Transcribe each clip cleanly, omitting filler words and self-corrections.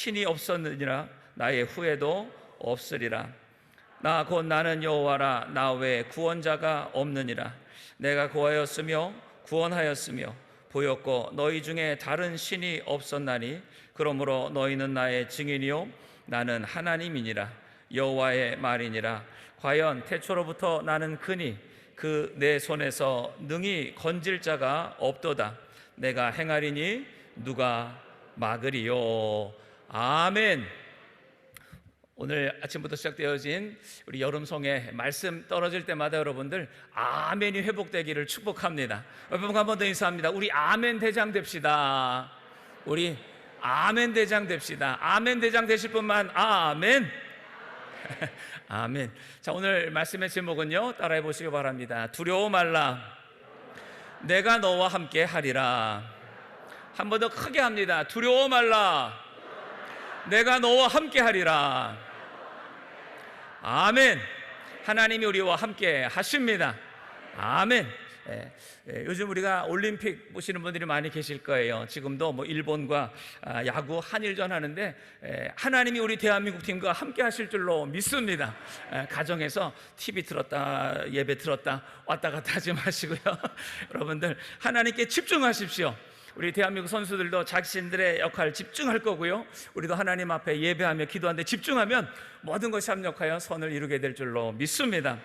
신이 없었느니라. 나의 후에도 없으리라. 나 곧 나는 여호와라. 나 외에 구원자가 없느니라. 내가 구하였으며 구원하였으며 보였고 너희 중에 다른 신이 없었나니 그러므로 너희는 나의 증인이요 나는 하나님이니라. 여호와의 말이니라. 과연 태초로부터 나는 크니 그 내 손에서 능히 건질 자가 없도다. 내가 행하리니 누가 막으리요. 아멘. 오늘 아침부터 시작되어진 우리 여름송의 말씀 떨어질 때마다 여러분들 아멘이 회복되기를 축복합니다. 여러분 한 번 더 인사합니다. 우리 아멘 대장 됩시다. 우리 아멘 대장 됩시다. 아멘 대장 되실 분만 아멘. 아멘. 자, 오늘 말씀의 제목은요, 따라해 보시기 바랍니다. 두려워 말라. 내가 너와 함께 하리라. 한 번 더 크게 합니다. 두려워 말라. 내가 너와 함께 하리라. 아멘. 하나님이 우리와 함께 하십니다. 아멘. 요즘 우리가 올림픽 보시는 분들이 많이 계실 거예요. 지금도 뭐 일본과 야구 한일전 하는데 하나님이 우리 대한민국 팀과 함께 하실 줄로 믿습니다. 가정에서 TV 틀었다 예배 틀었다 왔다 갔다 하지 마시고요. 여러분들 하나님께 집중하십시오. 우리 대한민국 선수들도 자신들의 역할 집중할 거고요. 우리도 하나님 앞에 예배하며 기도하는데 집중하면 모든 것이 합력하여 선을 이루게 될 줄로 믿습니다.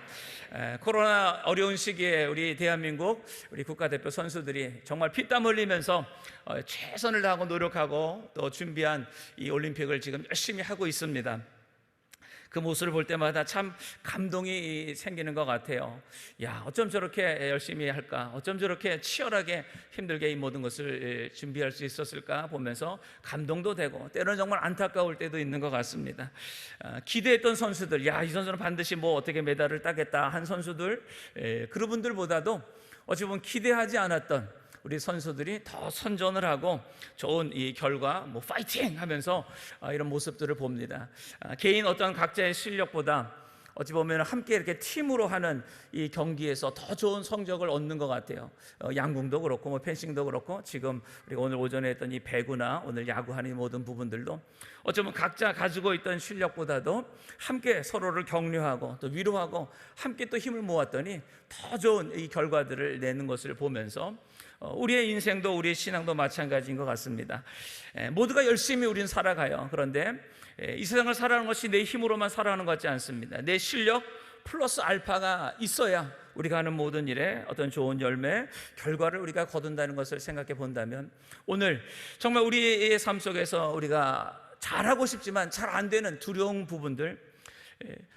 코로나 어려운 시기에 우리 대한민국 우리 국가대표 선수들이 정말 피땀 흘리면서 최선을 다하고 노력하고 또 준비한 이 올림픽을 지금 열심히 하고 있습니다. 그 모습을 볼 때마다 참 감동이 생기는 것 같아요. 야, 어쩜 저렇게 열심히 할까? 어쩜 저렇게 치열하게 힘들게 이 모든 것을 준비할 수 있었을까 보면서 감동도 되고 때로는 정말 안타까울 때도 있는 것 같습니다. 기대했던 선수들, 야, 이 선수는 반드시 뭐 어떻게 메달을 따겠다 한 선수들, 그런 분들보다도 어찌 보면 기대하지 않았던 우리 선수들이 더 선전을 하고 좋은 이 결과 뭐 파이팅 하면서 이런 모습들을 봅니다. 개인 어떤 각자의 실력보다 어찌 보면 함께 이렇게 팀으로 하는 이 경기에서 더 좋은 성적을 얻는 것 같아요. 양궁도 그렇고 뭐 펜싱도 그렇고 지금 우리가 오늘 오전에 했던 이 배구나 오늘 야구하는 이 모든 부분들도 어쩌면 각자 가지고 있던 실력보다도 함께 서로를 격려하고 또 위로하고 함께 또 힘을 모았더니 더 좋은 이 결과들을 내는 것을 보면서 우리의 인생도 우리의 신앙도 마찬가지인 것 같습니다. 모두가 열심히 우리는 살아가요. 그런데 이 세상을 살아가는 것이 내 힘으로만 살아가는 것 같지 않습니다. 내 실력 플러스 알파가 있어야 우리가 하는 모든 일에 어떤 좋은 열매, 결과를 우리가 거둔다는 것을 생각해 본다면 오늘 정말 우리의 삶 속에서 우리가 잘하고 싶지만 잘 안 되는 두려운 부분들,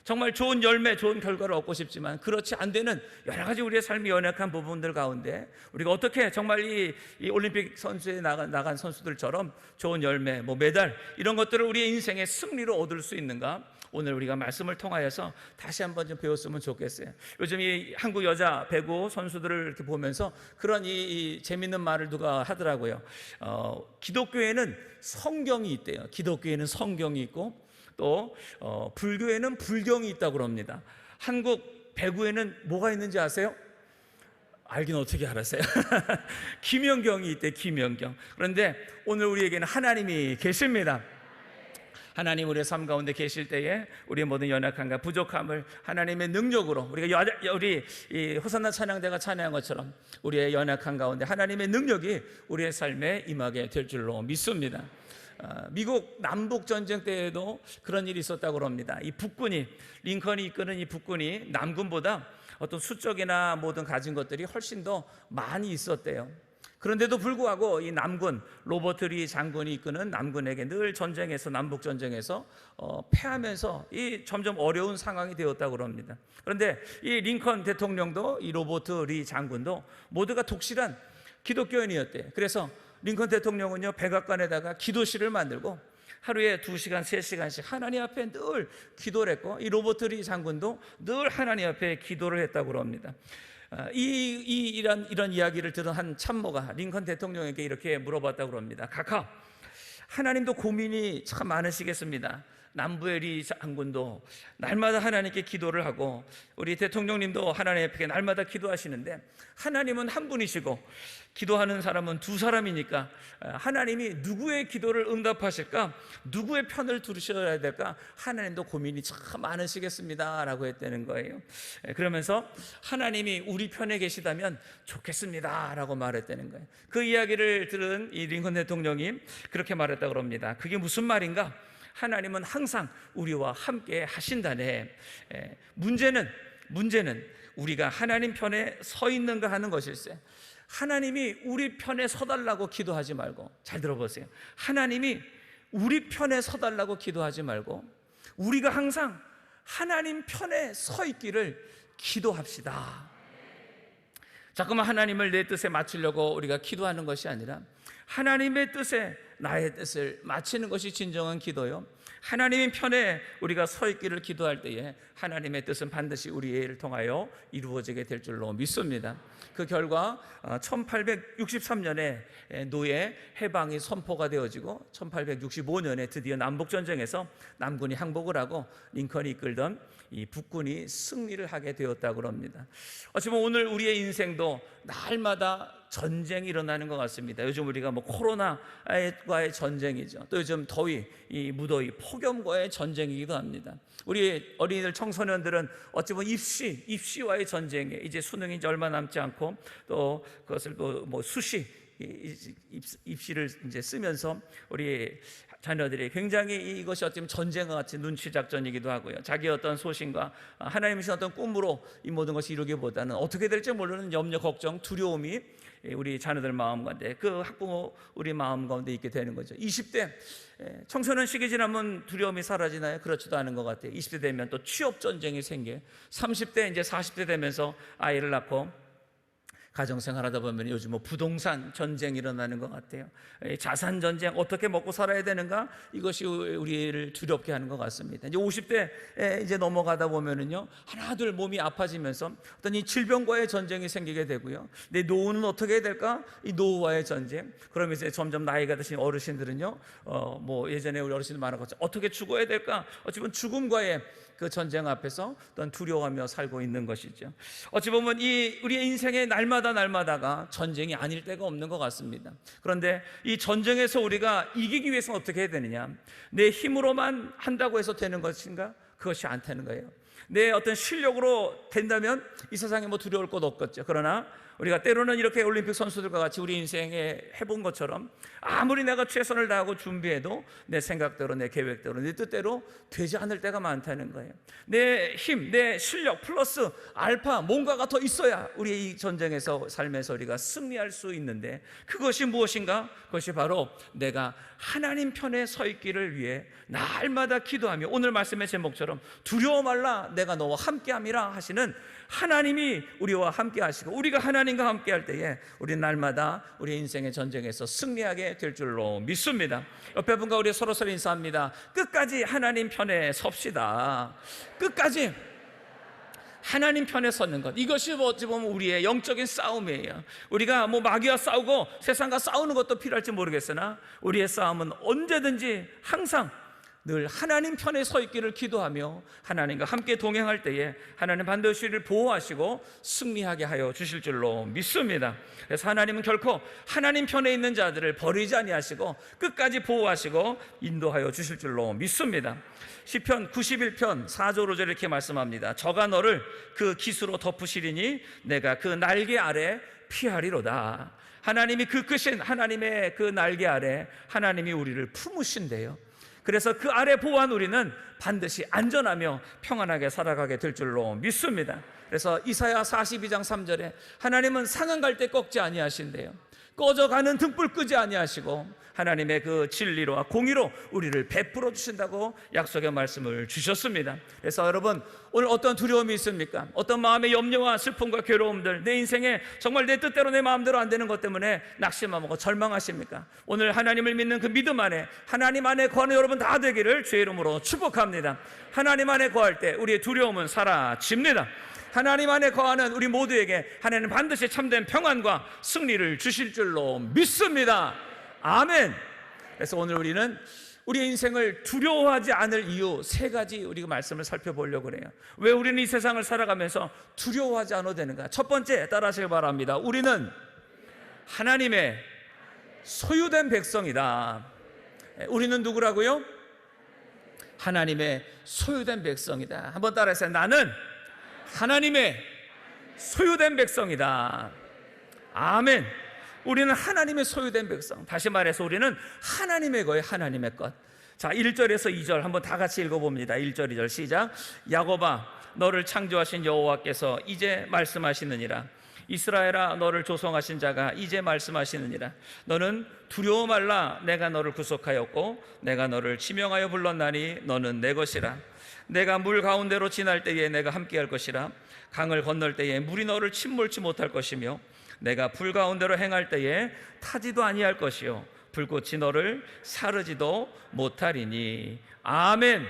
정말 좋은 열매, 좋은 결과를 얻고 싶지만 그렇지 안 되는 여러 가지 우리의 삶이 연약한 부분들 가운데 우리가 어떻게 정말 이 올림픽 선수에 나간 선수들처럼 좋은 열매, 뭐 메달 이런 것들을 우리의 인생의 승리로 얻을 수 있는가? 오늘 우리가 말씀을 통하여서 다시 한번 좀 배웠으면 좋겠어요. 요즘 이 한국 여자 배구 선수들을 이렇게 보면서 그런 이 재밌는 말을 누가 하더라고요. 기독교에는 성경이 있대요. 기독교에는 성경이 있고 또 불교에는 불경이 있다고 합니다. 한국 배구에는 뭐가 있는지 아세요? 알긴 어떻게 알았어요? 김연경이 있대. 김연경. 그런데 오늘 우리에게는 하나님이 계십니다. 하나님 우리의 삶 가운데 계실 때에 우리의 모든 연약함과 부족함을 하나님의 능력으로 우리 이 호산나 찬양대가 찬양한 것처럼 우리의 연약함 가운데 하나님의 능력이 우리의 삶에 임하게 될 줄로 믿습니다. 미국 남북 전쟁 때에도 그런 일이 있었다고 합니다. 이 북군이 링컨이 이끄는 이 북군이 남군보다 어떤 수적이나 모든 가진 것들이 훨씬 더 많이 있었대요. 그런데도 불구하고 이 남군 로버트 리 장군이 이끄는 남군에게 늘 전쟁에서 남북 전쟁에서 패하면서 이 점점 어려운 상황이 되었다고 합니다. 그런데 이 링컨 대통령도 이 로버트 리 장군도 모두가 독실한 기독교인이었대요. 그래서 링컨 대통령은요 백악관에다가 기도실을 만들고 하루에 2시간, 3시간씩 하나님 앞에 늘 기도를 했고 이 로버트 리 장군도 늘 하나님 앞에 기도를 했다고 합니다. 이런 이야기를 들은 한 참모가 링컨 대통령에게 이렇게 물어봤다고 합니다. 각하, 하나님도 고민이 참 많으시겠습니다. 남부의 리 장군도 날마다 하나님께 기도를 하고 우리 대통령님도 하나님 앞에 날마다 기도하시는데 하나님은 한 분이시고 기도하는 사람은 두 사람이니까 하나님이 누구의 기도를 응답하실까? 누구의 편을 들으셔야 될까? 하나님도 고민이 참 많으시겠습니다 라고 했다는 거예요. 그러면서 하나님이 우리 편에 계시다면 좋겠습니다 라고 말했다는 거예요. 그 이야기를 들은 이 링컨 대통령이 그렇게 말했다고 합니다. 그게 무슨 말인가? 하나님은 항상 우리와 함께 하신다네. 문제는 우리가 하나님 편에 서 있는가 하는 것일세. 하나님이 우리 편에 서달라고 기도하지 말고, 잘 들어보세요, 하나님이 우리 편에 서달라고 기도하지 말고 우리가 항상 하나님 편에 서 있기를 기도합시다. 자꾸만 하나님을 내 뜻에 맞추려고 우리가 기도하는 것이 아니라 하나님의 뜻에 나의 뜻을 맞추는 것이 진정한 기도요, 하나님의 편에 우리가 서 있기를 기도할 때에 하나님의 뜻은 반드시 우리를 통하여 이루어지게 될 줄로 믿습니다. 그 결과 1863년에 노예 해방이 선포가 되어지고 1865년에 드디어 남북전쟁에서 남군이 항복을 하고 링컨이 이끌던 이 북군이 승리를 하게 되었다고 합니다. 어찌보면 오늘 우리의 인생도 날마다 전쟁이 일어나는 것 같습니다. 요즘 우리가 코로나과의 전쟁이죠. 또 요즘 더위, 이 무더위, 폭염과의 전쟁이기도 합니다. 우리 어린이들, 청소년들은 어찌 보면 입시와의 전쟁에 이제 수능이 이제 얼마 남지 않고 또 그것을 또 수시 입시를 이제 쓰면서 우리 자녀들이 굉장히 이것이 어쩌면 전쟁과 같이 눈치 작전이기도 하고요. 자기 어떤 소신과 하나님이 주신 어떤 꿈으로 이 모든 것이 이루기보다는 어떻게 될지 모르는 염려, 걱정, 두려움이 우리 자녀들 마음 가운데, 그 학부모 우리 마음 가운데 있게 되는 거죠. 20대 청소년 시기 지나면 두려움이 사라지나요? 그렇지도 않은 것 같아요. 20대 되면 또 취업 전쟁이 생겨요. 30대 이제 40대 되면서 아이를 낳고 가정생활하다 보면 요즘 부동산 전쟁이 일어나는 것 같아요. 자산 전쟁, 어떻게 먹고 살아야 되는가? 이것이 우리를 두렵게 하는 것 같습니다. 이제 50대 이제 넘어가다 보면은요, 하나둘 몸이 아파지면서 어떤 이 질병과의 전쟁이 생기게 되고요. 내 노후는 어떻게 해야 될까? 이 노후와의 전쟁. 그러면서 점점 나이가 드신 어르신들은요, 예전에 우리 어르신들 많은 것처럼 어떻게 죽어야 될까? 어찌 보면 죽음과의 그 전쟁 앞에서 또한 두려워하며 살고 있는 것이죠. 어찌 보면 우리의 인생의 날마다가 전쟁이 아닐 때가 없는 것 같습니다. 그런데 이 전쟁에서 우리가 이기기 위해서는 어떻게 해야 되느냐? 내 힘으로만 한다고 해서 되는 것인가? 그것이 안 되는 거예요. 내 어떤 실력으로 된다면 이 세상에 두려울 것 없겠죠. 그러나 우리가 때로는 이렇게 올림픽 선수들과 같이 우리 인생에 해본 것처럼 아무리 내가 최선을 다하고 준비해도 내 생각대로, 내 계획대로, 내 뜻대로 되지 않을 때가 많다는 거예요. 내 힘, 내 실력 플러스 알파 뭔가가 더 있어야 우리 이 전쟁에서, 삶에서 우리가 승리할 수 있는데, 그것이 무엇인가? 그것이 바로 내가 하나님 편에 서 있기를 위해 날마다 기도하며, 오늘 말씀의 제목처럼 두려워 말라 내가 너와 함께함이라 하시는 하나님이 우리와 함께 하시고, 우리가 하나님과 함께 할 때에 우리 날마다 우리 인생의 전쟁에서 승리하게 될 줄로 믿습니다. 옆에 분과 우리 서로 인사합니다. 끝까지 하나님 편에 섭시다. 끝까지 하나님 편에 서는 것, 이것이 어찌 보면 우리의 영적인 싸움이에요. 우리가 마귀와 싸우고 세상과 싸우는 것도 필요할지 모르겠으나 우리의 싸움은 언제든지 항상 늘 하나님 편에 서 있기를 기도하며 하나님과 함께 동행할 때에 하나님 반드시 우리를 보호하시고 승리하게 하여 주실 줄로 믿습니다. 그래서 하나님은 결코 하나님 편에 있는 자들을 버리지 아니하시고 끝까지 보호하시고 인도하여 주실 줄로 믿습니다. 시편 91편 4절 5절 이렇게 말씀합니다. 저가 너를 그 깃으로 덮으시리니 내가 그 날개 아래 피하리로다. 하나님이 그 크신 하나님의 그 날개 아래 하나님이 우리를 품으신대요. 그래서 그 아래 보호한 우리는 반드시 안전하며 평안하게 살아가게 될 줄로 믿습니다. 그래서 이사야 42장 3절에 하나님은 상한 갈 때 꺾지 아니하신대요. 꺼져가는 등불 끄지 아니하시고 하나님의 그 진리로와 공의로 우리를 베풀어 주신다고 약속의 말씀을 주셨습니다. 그래서 여러분, 오늘 어떤 두려움이 있습니까? 어떤 마음의 염려와 슬픔과 괴로움들, 내 인생에 정말 내 뜻대로 내 마음대로 안 되는 것 때문에 낙심하고 절망하십니까? 오늘 하나님을 믿는 그 믿음 안에, 하나님 안에 거하는 여러분 다 되기를 주의 이름으로 축복합니다. 하나님 안에 거할 때 우리의 두려움은 사라집니다. 하나님 안에 거하는 우리 모두에게 하나님은 반드시 참된 평안과 승리를 주실 줄로 믿습니다. 아멘. 그래서 오늘 우리는 우리의 인생을 두려워하지 않을 이유 3가지 우리가 말씀을 살펴보려고 해요. 왜 우리는 이 세상을 살아가면서 두려워하지 않아도 되는가? 첫 번째, 따라하시기 바랍니다. 우리는 하나님의 소유된 백성이다. 우리는 누구라고요? 하나님의 소유된 백성이다. 한번 따라해주세요. 나는 하나님의 소유된 백성이다. 아멘. 우리는 하나님의 소유된 백성. 다시 말해서 우리는 하나님의 거예요. 하나님의 것. 자, 1절에서 2절 한번 다 같이 읽어봅니다. 1절 2절 시작. 야곱아, 너를 창조하신 여호와께서 이제 말씀하시느니라. 이스라엘아, 너를 조성하신 자가 이제 말씀하시느니라. 너는 두려워 말라. 내가 너를 구속하였고 내가 너를 지명하여 불렀나니 너는 내 것이라. 내가 물 가운데로 지날 때에 내가 함께할 것이라. 강을 건널 때에 물이 너를 침몰치 못할 것이며 내가 불 가운데로 행할 때에 타지도 아니할 것이요 불꽃이 너를 사르지도 못하리니. 아멘.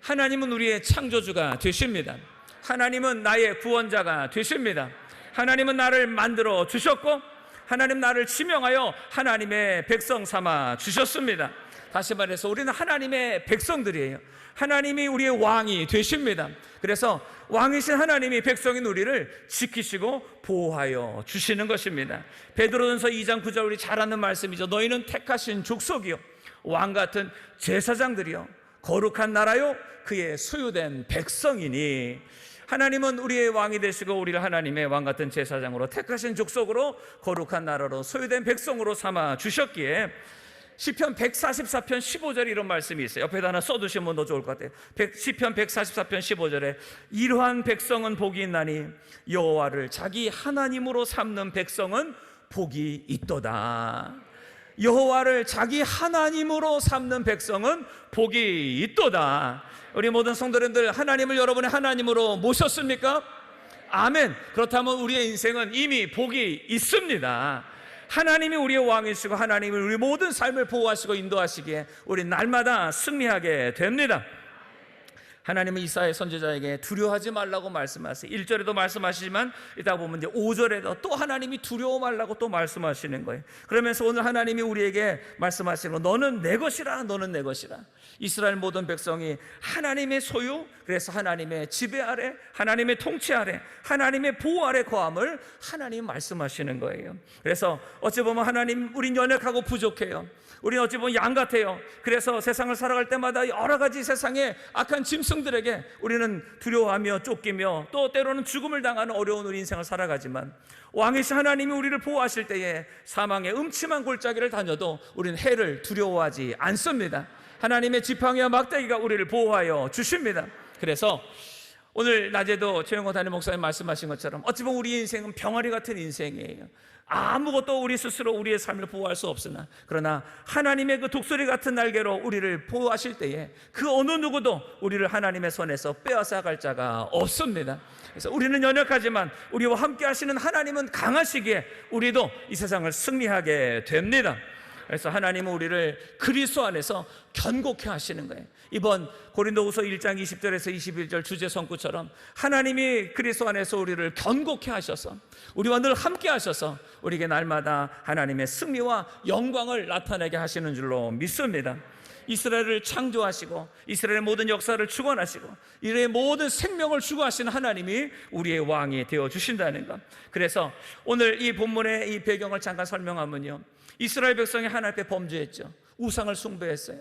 하나님은 우리의 창조주가 되십니다. 하나님은 나의 구원자가 되십니다. 하나님은 나를 만들어 주셨고 하나님 나를 지명하여 하나님의 백성 삼아 주셨습니다. 다시 말해서 우리는 하나님의 백성들이에요. 하나님이 우리의 왕이 되십니다. 그래서 왕이신 하나님이 백성인 우리를 지키시고 보호하여 주시는 것입니다. 베드로전서 2장 9절 우리 잘 아는 말씀이죠. 너희는 택하신 족속이요 왕 같은 제사장들이요 거룩한 나라요 그의 소유된 백성이니. 하나님은 우리의 왕이 되시고 우리를 하나님의 왕 같은 제사장으로 택하신 족속으로 거룩한 나라로 소유된 백성으로 삼아 주셨기에 시편 144편 15절에 이런 말씀이 있어요. 옆에다 하나 써두시면 더 좋을 것 같아요. 시편 144편 15절에 이러한 백성은 복이 있나니 여호와를 자기 하나님으로 삼는 백성은 복이 있도다. 여호와를 자기 하나님으로 삼는 백성은 복이 있도다. 우리 모든 성도님들, 하나님을 여러분의 하나님으로 모셨습니까? 아멘. 그렇다면 우리의 인생은 이미 복이 있습니다. 하나님이 우리의 왕이시고 하나님이 우리 모든 삶을 보호하시고 인도하시기에 우리 날마다 승리하게 됩니다. 하나님은 이사야 선지자에게 두려워하지 말라고 말씀하세요. 1절에도 말씀하시지만 이따 보면 이제 5절에도 또 하나님이 두려워 말라고 또 말씀하시는 거예요. 그러면서 오늘 하나님이 우리에게 말씀하시는 거, 너는 내 것이라, 너는 내 것이라. 이스라엘 모든 백성이 하나님의 소유, 그래서 하나님의 지배 아래, 하나님의 통치 아래, 하나님의 보호 아래 거함을 하나님 말씀하시는 거예요. 그래서 어찌 보면 하나님, 우린 연약하고 부족해요. 우리는 어찌 보면 양 같아요. 그래서 세상을 살아갈 때마다 여러 가지 세상의 악한 짐승들에게 우리는 두려워하며 쫓기며 또 때로는 죽음을 당하는 어려운 우리 인생을 살아가지만 왕이신 하나님이 우리를 보호하실 때에 사망의 음침한 골짜기를 다녀도 우리는 해를 두려워하지 않습니다. 하나님의 지팡이와 막대기가 우리를 보호하여 주십니다. 그래서 오늘 낮에도 최영호 담임 목사님 말씀하신 것처럼 어찌 보면 우리 인생은 병아리 같은 인생이에요. 아무것도 우리 스스로 우리의 삶을 보호할 수 없으나 그러나 하나님의 그 독수리 같은 날개로 우리를 보호하실 때에 그 어느 누구도 우리를 하나님의 손에서 빼앗아갈 자가 없습니다. 그래서 우리는 연약하지만 우리와 함께 하시는 하나님은 강하시기에 우리도 이 세상을 승리하게 됩니다. 그래서 하나님은 우리를 그리스도 안에서 견고케 하시는 거예요. 이번 고린도후서 1장 20절에서 21절 주제 성구처럼 하나님이 그리스도 안에서 우리를 견고케 하셔서 우리와 늘 함께 하셔서 우리에게 날마다 하나님의 승리와 영광을 나타내게 하시는 줄로 믿습니다. 이스라엘을 창조하시고 이스라엘의 모든 역사를 주관하시고 이스라엘의 모든 생명을 주관하시는 하나님이 우리의 왕이 되어주신다는 것. 그래서 오늘 이 본문의 이 배경을 잠깐 설명하면요, 이스라엘 백성이 하나님 앞에 범죄했죠. 우상을 숭배했어요.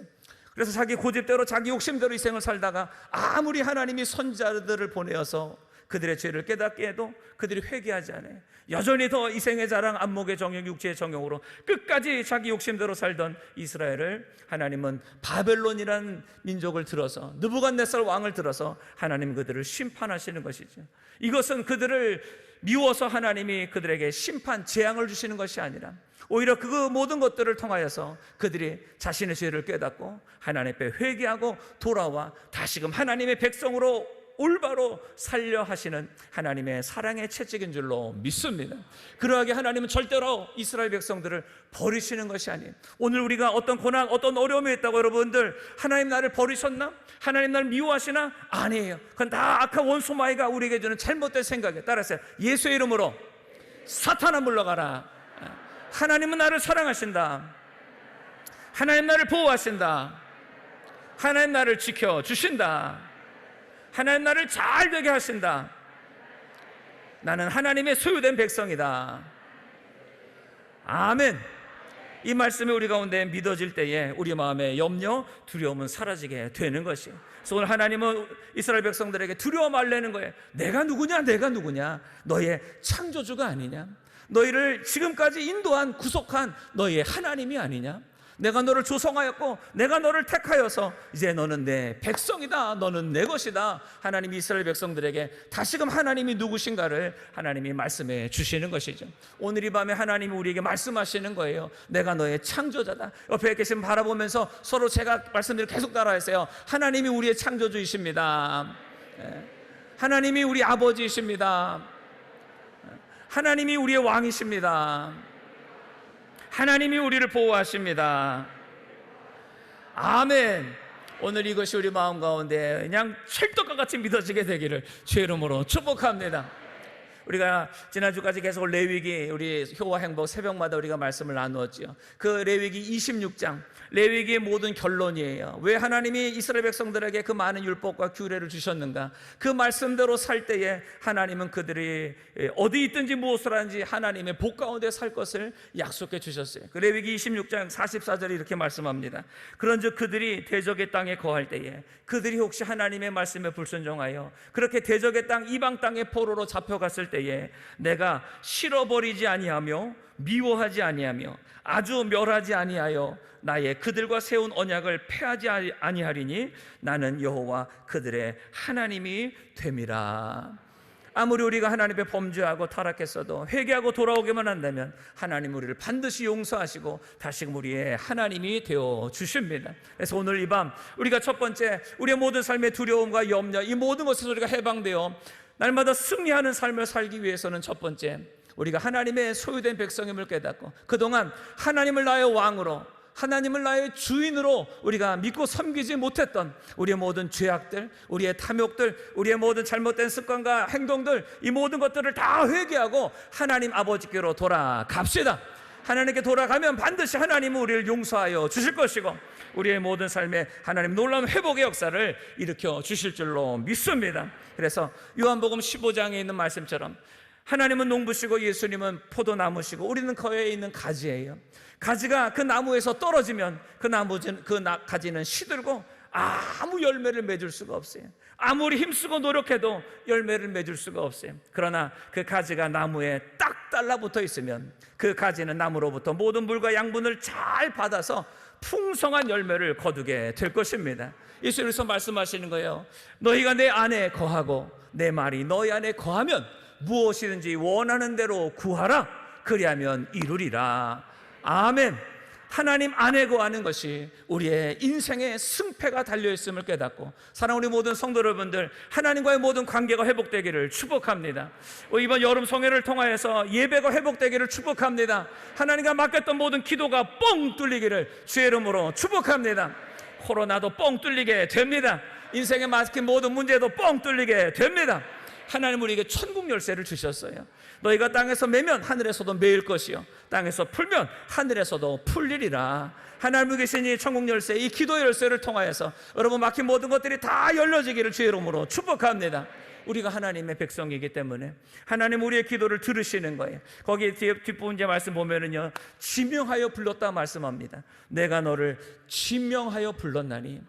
그래서 자기 고집대로 자기 욕심대로 이 생을 살다가 아무리 하나님이 선지자들을 보내어서 그들의 죄를 깨닫게 해도 그들이 회개하지 않아요. 여전히 더 이생의 자랑, 안목의 정욕, 육체의 정욕으로 끝까지 자기 욕심대로 살던 이스라엘을 하나님은 바벨론이라는 민족을 들어서 느부갓네살 왕을 들어서 하나님 그들을 심판하시는 것이죠. 이것은 그들을 미워서 하나님이 그들에게 심판, 재앙을 주시는 것이 아니라 오히려 그 모든 것들을 통하여서 그들이 자신의 죄를 깨닫고 하나님 앞에 회개하고 돌아와 다시금 하나님의 백성으로 올바로 살려 하시는 하나님의 사랑의 채찍인 줄로 믿습니다. 그러하게 하나님은 절대로 이스라엘 백성들을 버리시는 것이 아니에요. 오늘 우리가 어떤 고난, 어떤 어려움이 있다고 여러분들 하나님 나를 버리셨나? 하나님 나를 미워하시나? 아니에요. 그건 다 악한 원수 마귀가 우리에게 주는 잘못된 생각에 따라서 예수의 이름으로 사탄아 물러가라. 하나님은 나를 사랑하신다. 하나님 나를 보호하신다. 하나님 나를 지켜주신다. 하나님 나를 잘 되게 하신다. 나는 하나님의 소유된 백성이다. 아멘. 이 말씀이 우리 가운데 믿어질 때에 우리 마음의 염려, 두려움은 사라지게 되는 것이에요. 그래서 오늘 하나님은 이스라엘 백성들에게 두려워 말라는 거예요. 내가 누구냐? 내가 누구냐? 너의 창조주가 아니냐? 너희를 지금까지 인도한 구속한 너희의 하나님이 아니냐? 내가 너를 조성하였고 내가 너를 택하여서 이제 너는 내 백성이다. 너는 내 것이다. 하나님이 이스라엘 백성들에게 다시금 하나님이 누구신가를 하나님이 말씀해 주시는 것이죠. 오늘 이 밤에 하나님이 우리에게 말씀하시는 거예요. 내가 너의 창조자다. 옆에 계신 바라보면서 서로 제가 말씀드릴 계속 따라하세요. 하나님이 우리의 창조주이십니다. 하나님이 우리 아버지이십니다. 하나님이 우리의 왕이십니다. 하나님이 우리를 보호하십니다. 아멘. 오늘 이것이 우리 마음 가운데 그냥 찰떡과 같이 믿어지게 되기를 주의 이름으로 축복합니다. 우리가 지난주까지 계속 레위기, 우리 효와 행복 새벽마다 우리가 말씀을 나누었죠. 그 레위기 26장, 레위기의 모든 결론이에요. 왜 하나님이 이스라엘 백성들에게 그 많은 율법과 규례를 주셨는가? 그 말씀대로 살 때에 하나님은 그들이 어디 있든지 무엇을 하든지 하나님의 복 가운데 살 것을 약속해 주셨어요. 그 레위기 26장 44절에 이렇게 말씀합니다. 그런즉 그들이 대적의 땅에 거할 때에 그들이 혹시 하나님의 말씀에 불순종하여 그렇게 대적의 땅 이방 땅의 포로로 잡혀갔을 때에 내가 실어버리지 아니하며 미워하지 아니하며 아주 멸하지 아니하여 나의 그들과 세운 언약을 폐하지 아니하리니 나는 여호와 그들의 하나님이 됨이라. 아무리 우리가 하나님의 범죄하고 타락했어도 회개하고 돌아오기만 한다면 하나님 우리를 반드시 용서하시고 다시금 우리의 하나님이 되어 주십니다. 그래서 오늘 이 밤 우리가 첫 번째 우리의 모든 삶의 두려움과 염려 이 모든 것에서 우리가 해방되어 날마다 승리하는 삶을 살기 위해서는 첫 번째 우리가 하나님의 소유된 백성임을 깨닫고 그동안 하나님을 나의 왕으로 하나님을 나의 주인으로 우리가 믿고 섬기지 못했던 우리의 모든 죄악들, 우리의 탐욕들, 우리의 모든 잘못된 습관과 행동들 이 모든 것들을 다 회개하고 하나님 아버지께로 돌아갑시다. 하나님께 돌아가면 반드시 하나님은 우리를 용서하여 주실 것이고 우리의 모든 삶에 하나님 놀라운 회복의 역사를 일으켜 주실 줄로 믿습니다. 그래서 요한복음 15장에 있는 말씀처럼 하나님은 농부시고 예수님은 포도나무시고 우리는 거기에 있는 가지예요. 가지가 그 나무에서 떨어지면 그 가지는 시들고 아무 열매를 맺을 수가 없어요. 아무리 힘쓰고 노력해도 열매를 맺을 수가 없어요. 그러나 그 가지가 나무에 딱 달라붙어 있으면 그 가지는 나무로부터 모든 물과 양분을 잘 받아서 풍성한 열매를 거두게 될 것입니다. 예수님께서 말씀하시는 거예요. 너희가 내 안에 거하고 내 말이 너희 안에 거하면 무엇이든지 원하는 대로 구하라. 그리하면 이루리라. 아멘. 하나님 안에 거하는 것이 우리의 인생의 승패가 달려있음을 깨닫고 사랑하는 우리 모든 성도 여러분들 하나님과의 모든 관계가 회복되기를 축복합니다. 이번 여름 성회를 통하여서 예배가 회복되기를 축복합니다. 하나님과 맡겼던 모든 기도가 뻥 뚫리기를 주의 이름으로 축복합니다. 코로나도 뻥 뚫리게 됩니다. 인생에 맡긴 모든 문제도 뻥 뚫리게 됩니다. 하나님 우리에게 천국 열쇠를 주셨어요. 너희가 땅에서 매면 하늘에서도 매일 것이요 땅에서 풀면 하늘에서도 풀리리라. 하나님이 계신 이 천국 열쇠, 이 기도 열쇠를 통하여서 여러분 막힌 모든 것들이 다 열려지기를 주의 이름으로 축복합니다. 우리가 하나님의 백성이기 때문에 하나님 우리의 기도를 들으시는 거예요. 거기 뒷부분 제 말씀 보면은요 지명하여 불렀다 말씀합니다. 내가 너를 지명하여 불렀나니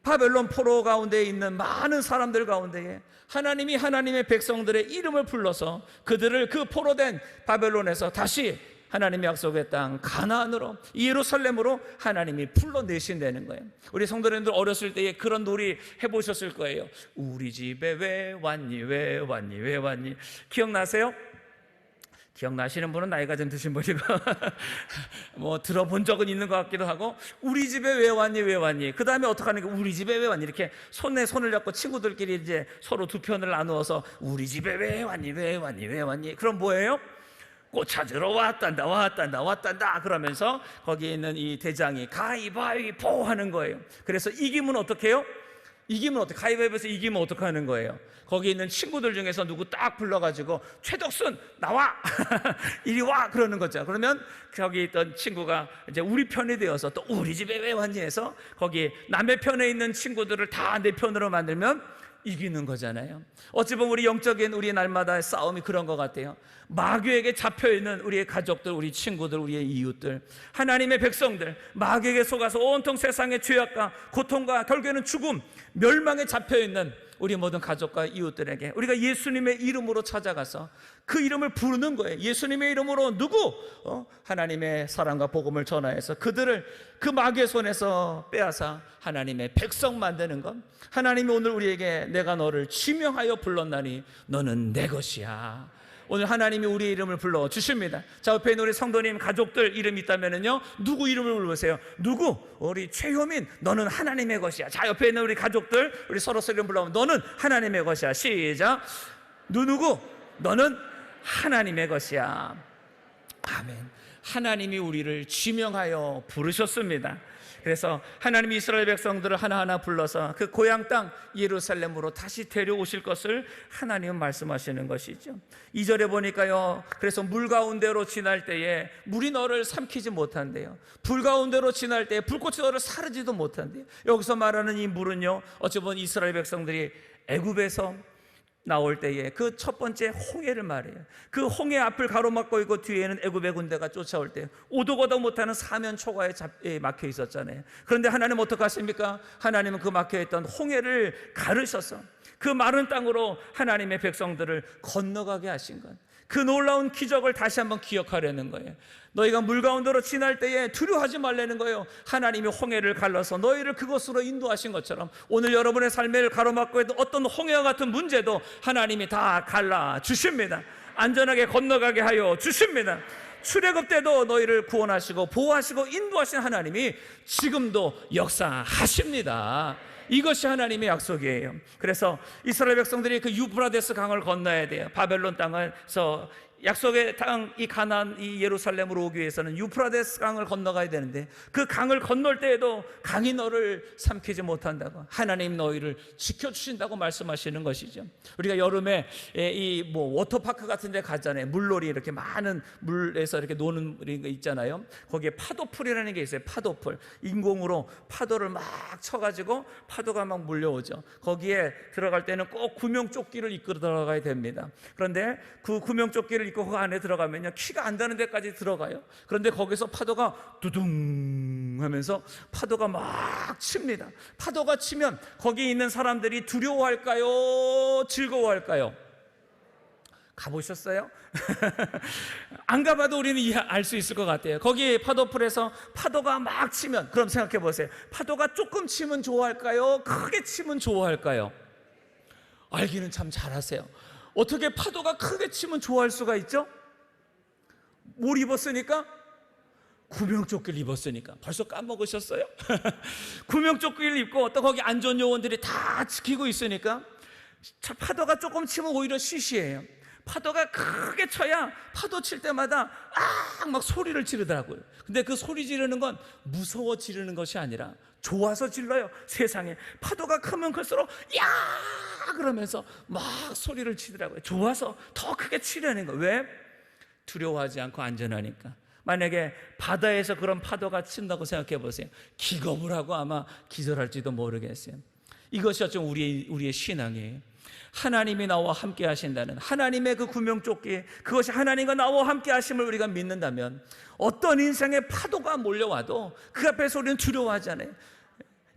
바벨론 포로 가운데 있는 많은 사람들 가운데에 하나님이 하나님의 백성들의 이름을 불러서 그들을 그 포로된 바벨론에서 다시 하나님의 약속의 땅 가나안으로 예루살렘으로 하나님이 불러내신다는 거예요. 우리 성도님들 어렸을 때에 그런 놀이 해보셨을 거예요. 우리 집에 왜 왔니 왜 왔니 왜 왔니 기억나세요? 기억나시는 분은 나이가 좀 드신 분이고 뭐 들어본 적은 있는 것 같기도 하고 우리 집에 왜 왔니 왜 왔니 그 다음에 어떡하니까 우리 집에 왜 왔니 이렇게 손에 손을 잡고 친구들끼리 이제 서로 두 편을 나누어서 우리 집에 왜 왔니 왜 왔니 왜 왔니 그럼 뭐예요? 꽃 찾으러 왔단다 왔단다 왔단다 그러면서 거기에 있는 이 대장이 가위바위보 하는 거예요. 그래서 이기면 어떻게 해요? 이기면 어떻게 가위바위보에서 이기면 어떻게 하는 거예요? 거기 있는 친구들 중에서 누구 딱 불러가지고 최덕순 나와 이리 와 그러는 거죠. 그러면 거기 있던 친구가 이제 우리 편이 되어서 또 우리 집에 왜 왔니 해서 거기 남의 편에 있는 친구들을 다 내 편으로 만들면 이기는 거잖아요. 어찌 보면 우리 영적인 우리 날마다의 싸움이 그런 것 같아요. 마귀에게 잡혀있는 우리의 가족들, 우리 친구들, 우리의 이웃들, 하나님의 백성들, 마귀에게 속아서 온통 세상의 죄악과 고통과 결국에는 죽음, 멸망에 잡혀있는 우리 모든 가족과 이웃들에게 우리가 예수님의 이름으로 찾아가서 그 이름을 부르는 거예요. 예수님의 이름으로 누구? 하나님의 사랑과 복음을 전하여서 그들을 그 마귀의 손에서 빼앗아 하나님의 백성 만드는 것. 하나님이 오늘 우리에게 내가 너를 지명하여 불렀나니 너는 내 것이야. 오늘 하나님이 우리의 이름을 불러주십니다. 자, 옆에 있는 우리 성도님 가족들 이름이 있다면요, 누구 이름을 불러보세요. 누구? 우리 최효민, 너는 하나님의 것이야. 자, 옆에 있는 우리 가족들 우리 서로 이름 불러보면 너는 하나님의 것이야. 시작. 누구? 너는 하나님의 것이야. 아멘. 하나님이 우리를 지명하여 부르셨습니다. 그래서 하나님이 이스라엘 백성들을 하나하나 불러서 그 고향 땅 예루살렘으로 다시 데려오실 것을 하나님은 말씀하시는 것이죠. 2절에 보니까요, 그래서 물 가운데로 지날 때에 물이 너를 삼키지 못한대요. 불 가운데로 지날 때에 불꽃이 너를 사르지도 못한대요. 여기서 말하는 이 물은요, 어찌 보면 이스라엘 백성들이 애굽에서 나올 때에 그 첫 번째 홍해를 말해요. 그 홍해 앞을 가로막고 있고 뒤에는 애굽의 군대가 쫓아올 때 오도가도 못하는 사면 초가에 막혀 있었잖아요. 그런데 하나님 어떻게 하십니까? 하나님은 그 막혀있던 홍해를 가르셔서 그 마른 땅으로 하나님의 백성들을 건너가게 하신 것, 그 놀라운 기적을 다시 한번 기억하려는 거예요. 너희가 물 가운데로 지날 때에 두려워하지 말라는 거예요. 하나님이 홍해를 갈라서 너희를 그곳으로 인도하신 것처럼 오늘 여러분의 삶을 가로막고 있는 어떤 홍해와 같은 문제도 하나님이 다 갈라주십니다. 안전하게 건너가게 하여 주십니다. 출애굽 때도 너희를 구원하시고 보호하시고 인도하신 하나님이 지금도 역사하십니다. 이것이 하나님의 약속이에요. 그래서 이스라엘 백성들이 그 유프라데스 강을 건너야 돼요. 바벨론 땅에서 약속의 땅 이 가나안 이 예루살렘으로 오기 위해서는 유프라데스 강을 건너가야 되는데 그 강을 건널 때에도 강이 너를 삼키지 못한다고, 하나님 너희를 지켜주신다고 말씀하시는 것이죠. 우리가 여름에 이 워터파크 같은 데 가잖아요. 물놀이 이렇게 많은 물에서 이렇게 노는 거 있잖아요. 거기에 파도풀이라는 게 있어요. 파도풀, 인공으로 파도를 막 쳐가지고 파도가 막 몰려오죠. 거기에 들어갈 때는 꼭 구명조끼를 입고 들어가야 됩니다. 그런데 그 구명조끼를 입고 그 안에 들어가면요, 키가 안 닿는 데까지 들어가요. 그런데 거기서 파도가 두둥 하면서 파도가 막 칩니다. 파도가 치면 거기 있는 사람들이 두려워할까요? 즐거워할까요? 가보셨어요? 안 가봐도 우리는 알 수 있을 것 같아요. 거기 파도풀에서 파도가 막 치면, 그럼 생각해 보세요. 파도가 조금 치면 좋아할까요? 크게 치면 좋아할까요? 알기는 참 잘하세요. 어떻게 파도가 크게 치면 좋아할 수가 있죠? 뭘 입었으니까? 구명조끼를 입었으니까. 벌써 까먹으셨어요? 구명조끼를 입고 또 거기 안전요원들이 다 지키고 있으니까 파도가 조금 치면 오히려 시시해요. 파도가 크게 쳐야 파도 칠 때마다 막 소리를 지르더라고요. 근데 그 소리 지르는 건 무서워 지르는 것이 아니라 좋아서 질러요. 세상에 파도가 크면 클수록 야 그러면서 막 소리를 치더라고요. 좋아서 더 크게 치려는 거. 왜? 두려워하지 않고 안전하니까. 만약에 바다에서 그런 파도가 친다고 생각해 보세요. 기겁을 하고 아마 기절할지도 모르겠어요. 이것이 어쩌면 우리의 신앙이에요. 하나님이 나와 함께 하신다는 하나님의 그 구명조끼, 그것이 하나님과 나와 함께 하심을 우리가 믿는다면 어떤 인생의 파도가 몰려와도 그 앞에서 우리는 두려워하지 않아요.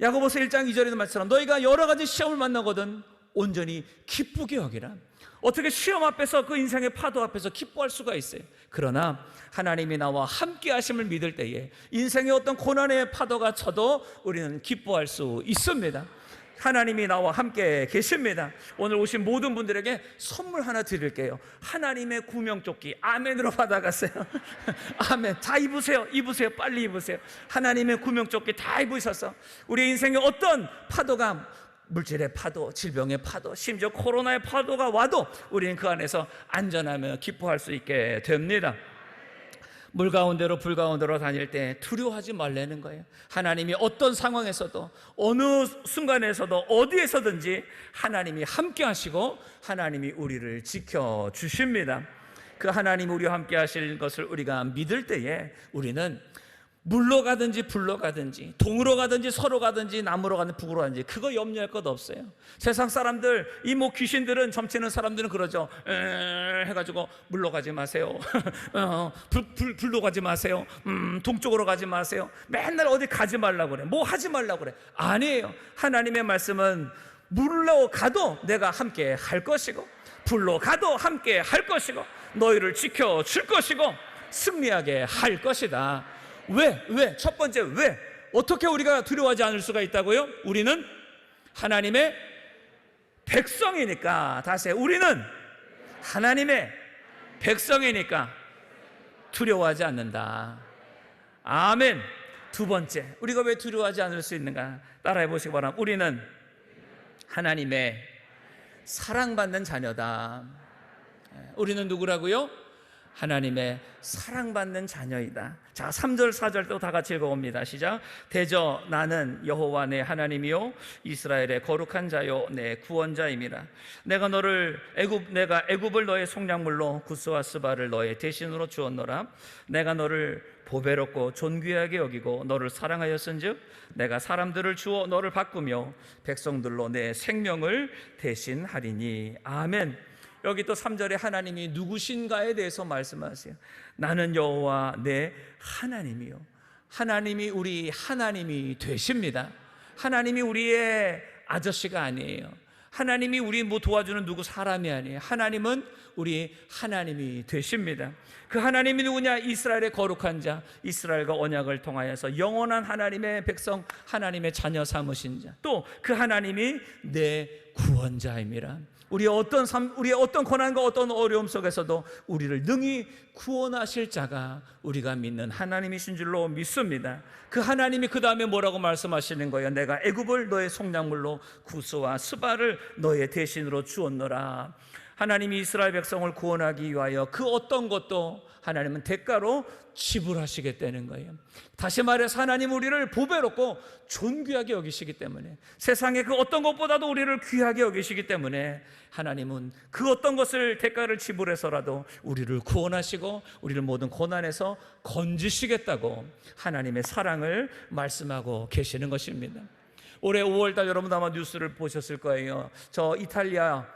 야고보서 1장 2절에도 말처럼 너희가 여러 가지 시험을 만나거든 온전히 기쁘게 여기라. 어떻게 시험 앞에서 그 인생의 파도 앞에서 기뻐할 수가 있어요. 그러나 하나님이 나와 함께 하심을 믿을 때에 인생의 어떤 고난의 파도가 쳐도 우리는 기뻐할 수 있습니다. 하나님이 나와 함께 계십니다. 오늘 오신 모든 분들에게 선물 하나 드릴게요. 하나님의 구명조끼 아멘으로 받아가세요. 아멘. 다 입으세요. 빨리 입으세요. 하나님의 구명조끼 다 입으셔서 우리 인생의 어떤 파도가, 물질의 파도, 질병의 파도, 심지어 코로나의 파도가 와도 우리는 그 안에서 안전하며 기뻐할 수 있게 됩니다. 물 가운데로 불 가운데로 다닐 때 두려워하지 말라는 거예요. 하나님이 어떤 상황에서도 어느 순간에서도 어디에서든지 하나님이 함께 하시고 하나님이 우리를 지켜주십니다. 그 하나님 우리와 함께 하실 것을 우리가 믿을 때에 우리는 물로 가든지 불로 가든지 동으로 가든지 서로 가든지 남으로 가든지 북으로 가든지 그거 염려할 것 없어요. 세상 사람들, 이 뭐 귀신들은, 점치는 사람들은 그러죠. 해가지고 물로 가지 마세요. 불로 가지 마세요. 동쪽으로 가지 마세요. 맨날 어디 가지 말라고 그래. 뭐 하지 말라고 그래. 아니에요. 하나님의 말씀은 물로 가도 내가 함께 할 것이고 불로 가도 함께 할 것이고 너희를 지켜줄 것이고 승리하게 할 것이다. 왜? 첫 번째, 왜? 어떻게 우리가 두려워하지 않을 수가 있다고요? 우리는 하나님의 백성이니까. 다시 해요. 우리는 하나님의 백성이니까 두려워하지 않는다. 아멘. 두 번째, 우리가 왜 두려워하지 않을 수 있는가? 따라해 보시기 바랍니다. 우리는 하나님의 사랑받는 자녀다. 우리는 누구라고요? 하나님의 사랑받는 자녀이다. 자, 3절 4절 또 다 같이 읽어봅니다. 시작. 대저 나는 여호와 내 하나님이요 이스라엘의 거룩한 자요 내 구원자임이라. 내가 애굽을 너의 속량물로 구스와 스바를 너의 대신으로 주었노라. 내가 너를 보배롭고 존귀하게 여기고 너를 사랑하였은즉 내가 사람들을 주어 너를 바꾸며 백성들로 내 생명을 대신하리니. 아멘. 여기 또 3절에 하나님이 누구신가에 대해서 말씀하세요. 나는 여호와 내 하나님이요. 하나님이 우리 하나님이 되십니다. 하나님이 우리의 아저씨가 아니에요. 하나님이 우리 뭐 도와주는 누구 사람이 아니에요. 하나님은 우리 하나님이 되십니다. 그 하나님이 누구냐? 이스라엘의 거룩한 자, 이스라엘과 언약을 통하여서 영원한 하나님의 백성, 하나님의 자녀 삼으신 자, 또 그 하나님이 내 구원자임이라. 우리의 어떤 고난과 어떤 어려움 속에서도 우리를 능히 구원하실 자가 우리가 믿는 하나님이신 줄로 믿습니다. 그 하나님이 그 다음에 뭐라고 말씀하시는 거예요? 내가 애굽을 너의 속량물로 구스와 스바를 너의 대신으로 주었노라. 하나님이 이스라엘 백성을 구원하기 위하여 그 어떤 것도 하나님은 대가로 지불하시겠다는 거예요. 다시 말해서 하나님은 우리를 보배롭고 존귀하게 여기시기 때문에, 세상의 그 어떤 것보다도 우리를 귀하게 여기시기 때문에 하나님은 그 어떤 것을 대가를 지불해서라도 우리를 구원하시고 우리를 모든 고난에서 건지시겠다고 하나님의 사랑을 말씀하고 계시는 것입니다. 올해 5월달 여러분도 아마 뉴스를 보셨을 거예요. 저 이탈리아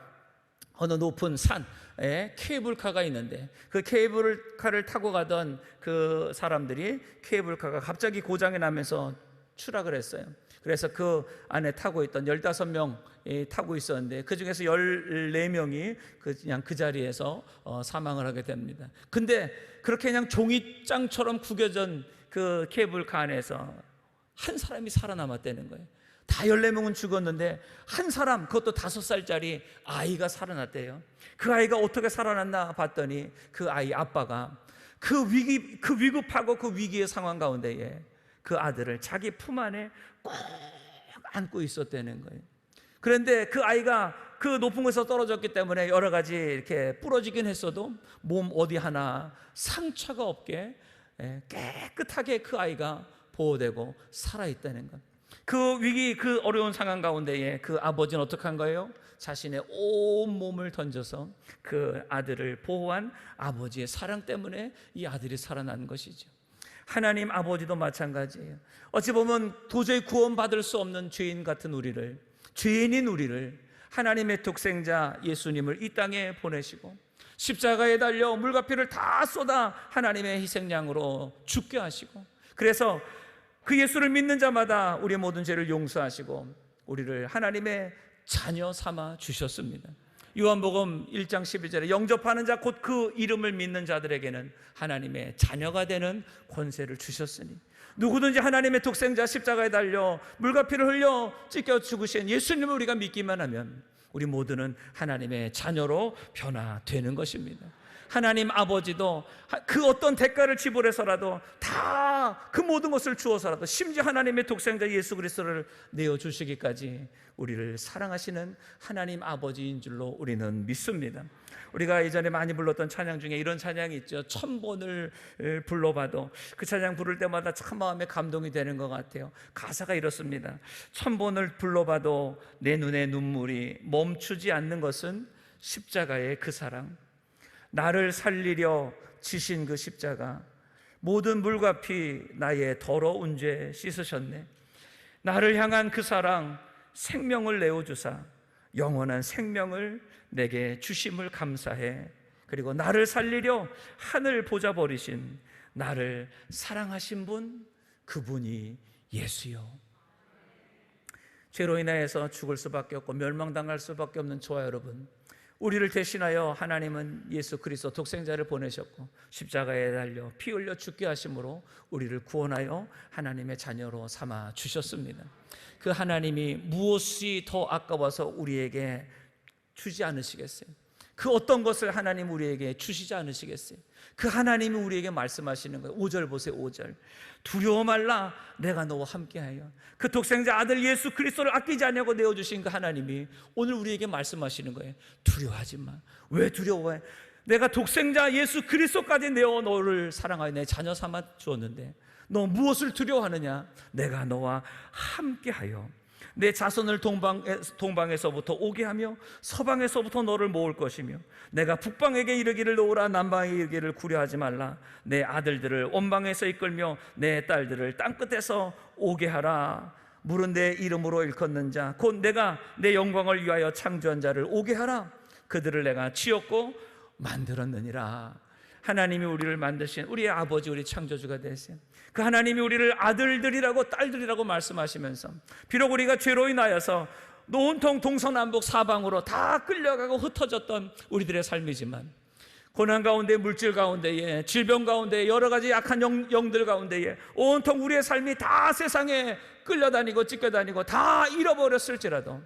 어느 높은 산에 케이블카가 있는데, 그 케이블카를 타고 가던 그 사람들이 케이블카가 갑자기 고장이 나면서 추락을 했어요. 그래서 그 안에 타고 있던 15명이 타고 있었는데 그 중에서 14명이 그냥 그 자리에서 사망을 하게 됩니다. 근데 그렇게 그냥 종이장처럼 구겨진 그 케이블카 안에서 한 사람이 살아남았다는 거예요. 다 14명은 죽었는데 한 사람, 그것도 5살짜리 아이가 살아났대요. 그 아이가 어떻게 살아났나 봤더니 그 아이 아빠가 그 위급하고 그 위기의 상황 가운데에 그 아들을 자기 품 안에 꼭 안고 있었다는 거예요. 그런데 그 아이가 그 높은 곳에서 떨어졌기 때문에 여러 가지 이렇게 부러지긴 했어도 몸 어디 하나 상처가 없게 깨끗하게 그 아이가 보호되고 살아있다는 것. 그 위기, 그 어려운 상황 가운데에 그 아버지는 어떻게 한 거예요? 자신의 온 몸을 던져서 그 아들을 보호한 아버지의 사랑 때문에 이 아들이 살아난 것이죠. 하나님 아버지도 마찬가지예요. 어찌 보면 도저히 구원받을 수 없는 죄인 같은 우리를, 죄인인 우리를 하나님의 독생자 예수님을 이 땅에 보내시고 십자가에 달려 물과 피를 다 쏟아 하나님의 희생양으로 죽게 하시고, 그래서 그 예수를 믿는 자마다 우리의 모든 죄를 용서하시고 우리를 하나님의 자녀 삼아 주셨습니다. 요한복음 1장 12절에 영접하는 자 곧 그 이름을 믿는 자들에게는 하나님의 자녀가 되는 권세를 주셨으니, 누구든지 하나님의 독생자 십자가에 달려 물과 피를 흘려 찢겨 죽으신 예수님을 우리가 믿기만 하면 우리 모두는 하나님의 자녀로 변화되는 것입니다. 하나님 아버지도 그 어떤 대가를 지불해서라도 다 그 모든 것을 주어서라도, 심지어 하나님의 독생자 예수 그리스도를 내어주시기까지 우리를 사랑하시는 하나님 아버지인 줄로 우리는 믿습니다. 우리가 예전에 많이 불렀던 찬양 중에 이런 찬양이 있죠. 1000번을 불러봐도 그 찬양 부를 때마다 참 마음에 감동이 되는 것 같아요. 가사가 이렇습니다. 1000번을 불러봐도 내 눈에 눈물이 멈추지 않는 것은 십자가의 그 사랑, 나를 살리려 지신 그 십자가, 모든 물과 피 나의 더러운 죄 씻으셨네. 나를 향한 그 사랑 생명을 내어주사 영원한 생명을 내게 주심을 감사해. 그리고 나를 살리려 하늘 보좌 버리신 나를 사랑하신 분, 그분이 예수요. 죄로 인하여서 죽을 수밖에 없고 멸망당할 수밖에 없는 저와 여러분, 우리를 대신하여 하나님은 예수 그리스도 독생자를 보내셨고 십자가에 달려 피 흘려 죽게 하심으로 우리를 구원하여 하나님의 자녀로 삼아 주셨습니다. 그 하나님이 무엇이 더 아까워서 우리에게 주지 않으시겠어요? 그 어떤 것을 하나님 우리에게 주시지 않으시겠어요? 그 하나님이 우리에게 말씀하시는 거예요. 5절 보세요. 5절. 두려워 말라, 내가 너와 함께하여. 그 독생자 아들 예수 그리스도를 아끼지 않냐고 내어주신 그 하나님이 오늘 우리에게 말씀하시는 거예요. 두려워하지 마. 왜 두려워해? 내가 독생자 예수 그리스도까지 내어 너를 사랑하여 내 자녀 삼아 주었는데 너 무엇을 두려워하느냐? 내가 너와 함께하여 내 자손을 동방에서부터 오게 하며 서방에서부터 너를 모을 것이며 내가 북방에게 이르기를 놓으라 남방에게 이르기를 구려하지 말라. 내 아들들을 원방에서 이끌며 내 딸들을 땅끝에서 오게 하라. 물은 내 이름으로 일컫는 자 곧 내가 내 영광을 위하여 창조한 자를 오게 하라. 그들을 내가 지었고 만들었느니라. 하나님이 우리를 만드신 우리의 아버지, 우리 창조주가 되세요. 그 하나님이 우리를 아들들이라고 딸들이라고 말씀하시면서 비록 우리가 죄로 인하여서 온통 동서남북 사방으로 다 끌려가고 흩어졌던 우리들의 삶이지만 고난 가운데, 물질 가운데에, 질병 가운데, 여러 가지 약한 영들 가운데에 온통 우리의 삶이 다 세상에 끌려다니고 찢겨다니고 다 잃어버렸을지라도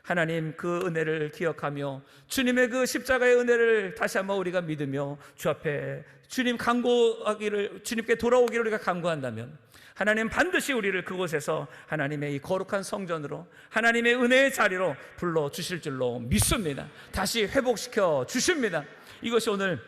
하나님 그 은혜를 기억하며 주님의 그 십자가의 은혜를 다시 한번 우리가 믿으며 주 앞에 주님께 돌아오기를 우리가 간구한다면 하나님 반드시 우리를 그곳에서 하나님의 이 거룩한 성전으로 하나님의 은혜의 자리로 불러주실 줄로 믿습니다. 다시 회복시켜 주십니다. 이것이 오늘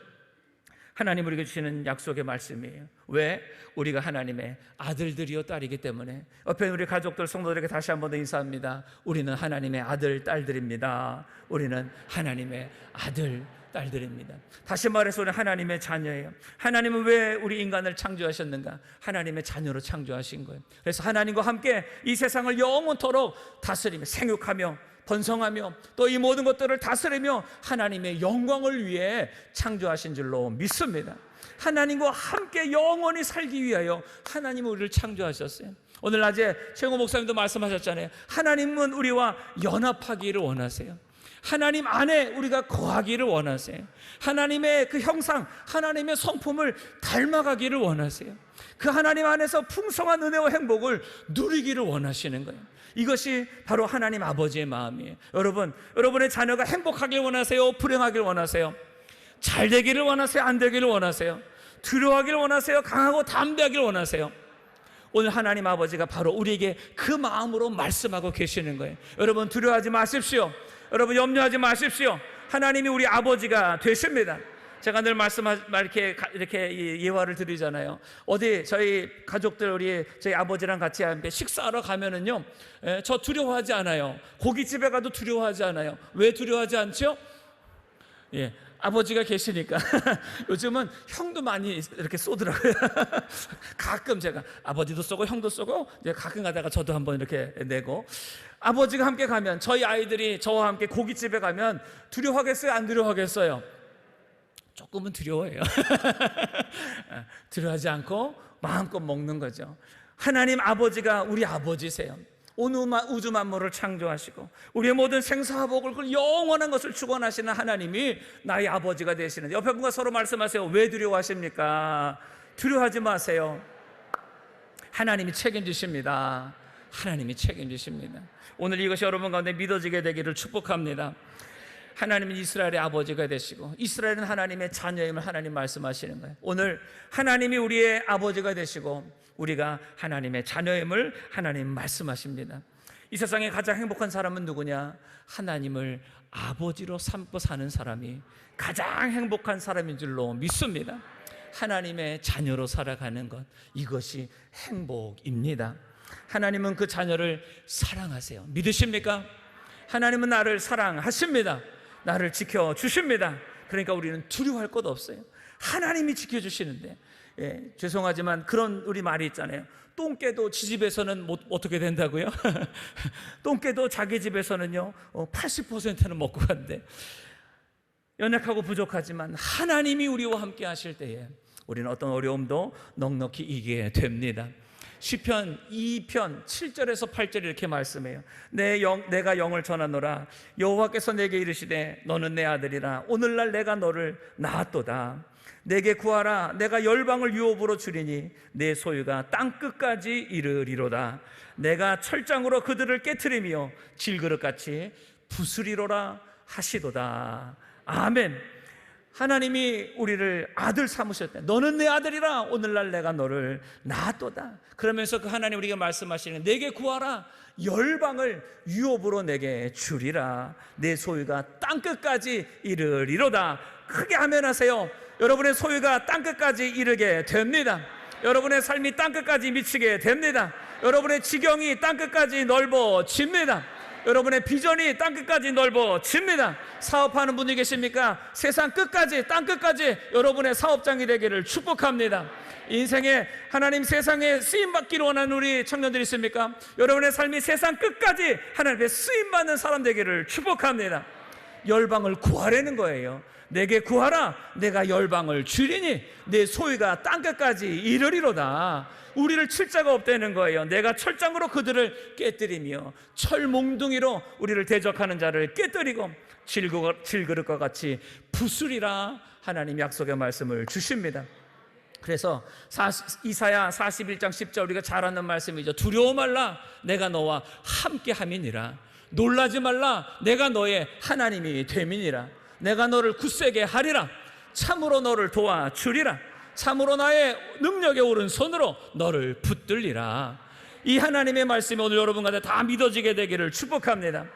하나님 우리에게 주시는 약속의 말씀이에요. 왜? 우리가 하나님의 아들들이요 딸이기 때문에. 옆에 우리 가족들, 성도들에게 다시 한 번 더 인사합니다. 우리는 하나님의 아들, 딸들입니다. 우리는 하나님의 아들, 딸들입니다. 다시 말해서 우리는 하나님의 자녀예요. 하나님은 왜 우리 인간을 창조하셨는가? 하나님의 자녀로 창조하신 거예요. 그래서 하나님과 함께 이 세상을 영원토록 다스리며 생육하며 번성하며 또 이 모든 것들을 다스리며 하나님의 영광을 위해 창조하신 줄로 믿습니다. 하나님과 함께 영원히 살기 위하여 하나님은 우리를 창조하셨어요. 오늘 낮에 최영호 목사님도 말씀하셨잖아요. 하나님은 우리와 연합하기를 원하세요. 하나님 안에 우리가 거하기를 원하세요. 하나님의 그 형상, 하나님의 성품을 닮아가기를 원하세요. 그 하나님 안에서 풍성한 은혜와 행복을 누리기를 원하시는 거예요. 이것이 바로 하나님 아버지의 마음이에요. 여러분, 여러분의 자녀가 행복하길 원하세요? 불행하길 원하세요? 잘 되기를 원하세요? 안 되기를 원하세요? 두려워하기를 원하세요? 강하고 담대하기를 원하세요? 오늘 하나님 아버지가 바로 우리에게 그 마음으로 말씀하고 계시는 거예요. 여러분, 두려워하지 마십시오. 여러분, 염려하지 마십시오. 하나님이 우리 아버지가 되십니다. 제가 늘 이렇게 예화를 드리잖아요. 어디 저희 가족들, 저희 아버지랑 같이 함께 식사하러 가면은요, 저 두려워하지 않아요. 고깃집에 가도 두려워하지 않아요. 왜 두려워하지 않죠? 예, 아버지가 계시니까. 요즘은 형도 많이 이렇게 쏘더라고요. 가끔 제가 아버지도 쏘고 형도 쏘고 이제 가끔 가다가 저도 한번 이렇게 내고. 아버지가 함께 가면, 저희 아이들이 저와 함께 고깃집에 가면 두려워하겠어요? 안 두려워하겠어요? 조금은 두려워해요. 두려워하지 않고 마음껏 먹는 거죠. 하나님 아버지가 우리 아버지세요. 온 우주 만물을 창조하시고 우리의 모든 생사복을, 그 영원한 것을 축원하시는 하나님이 나의 아버지가 되시는. 옆에 분과 서로 말씀하세요. 왜 두려워하십니까? 두려워하지 마세요. 하나님이 책임지십니다. 하나님이 책임지십니다. 오늘 이것이 여러분 가운데 믿어지게 되기를 축복합니다. 하나님은 이스라엘의 아버지가 되시고 이스라엘은 하나님의 자녀임을 하나님 말씀하시는 거예요. 오늘 하나님이 우리의 아버지가 되시고 우리가 하나님의 자녀임을 하나님 말씀하십니다. 이 세상에 가장 행복한 사람은 누구냐? 하나님을 아버지로 삼고 사는 사람이 가장 행복한 사람인 줄로 믿습니다. 하나님의 자녀로 살아가는 것, 이것이 행복입니다. 하나님은 그 자녀를 사랑하세요. 믿으십니까? 하나님은 나를 사랑하십니다. 나를 지켜주십니다. 그러니까 우리는 두려워할 것 없어요. 하나님이 지켜주시는데 죄송하지만 그런 우리 말이 있잖아요. 똥개도 지집에서는 어떻게 된다고요? 똥개도 자기 집에서는요 80%는 먹고 간대. 연약하고 부족하지만 하나님이 우리와 함께 하실 때에 우리는 어떤 어려움도 넉넉히 이기게 됩니다. 시편 2편 7절에서 8절 이렇게 말씀해요. 내가 영을 전하노라. 여호와께서 내게 이르시되 너는 내 아들이라. 오늘날 내가 너를 낳았도다. 내게 구하라. 내가 열방을 유업으로 주리니 내 소유가 땅끝까지 이르리로다. 내가 철장으로 그들을 깨트리며 질그릇같이 부수리로라 하시도다. 아멘. 하나님이 우리를 아들 삼으셨대. 너는 내 아들이라. 오늘날 내가 너를 낳았도다. 그러면서 그 하나님 우리가 말씀하시는 내게 구하라. 열방을 유업으로 내게 주리라. 내 소유가 땅끝까지 이르리로다. 크게 아멘하세요. 여러분의 소유가 땅끝까지 이르게 됩니다. 여러분의 삶이 땅끝까지 미치게 됩니다. 여러분의 지경이 땅끝까지 넓어집니다. 여러분의 비전이 땅끝까지 넓어집니다. 사업하는 분이 계십니까? 세상 끝까지, 땅끝까지 여러분의 사업장이 되기를 축복합니다. 인생에 하나님 세상에 쓰임받기를 원하는 우리 청년들이 있습니까? 여러분의 삶이 세상 끝까지 하나님의 쓰임받는 사람 되기를 축복합니다. 열방을 구하라는 거예요. 내게 구하라. 내가 열방을 주리니 내 소유가 땅끝까지 이르리로다. 우리를 칠 자가 없다는 거예요. 내가 철장으로 그들을 깨뜨리며 철몽둥이로 우리를 대적하는 자를 깨뜨리고 질그릇과 같이 부수리라. 하나님 약속의 말씀을 주십니다. 그래서 이사야 41장 10절 우리가 잘 아는 말씀이죠. 두려워 말라. 내가 너와 함께 함이니라. 놀라지 말라. 내가 너의 하나님이 됨이니라. 내가 너를 굳세게 하리라. 참으로 너를 도와주리라. 참으로 나의 능력에 오른 손으로 너를 붙들리라. 이 하나님의 말씀이 오늘 여러분 가운데 다 믿어지게 되기를 축복합니다.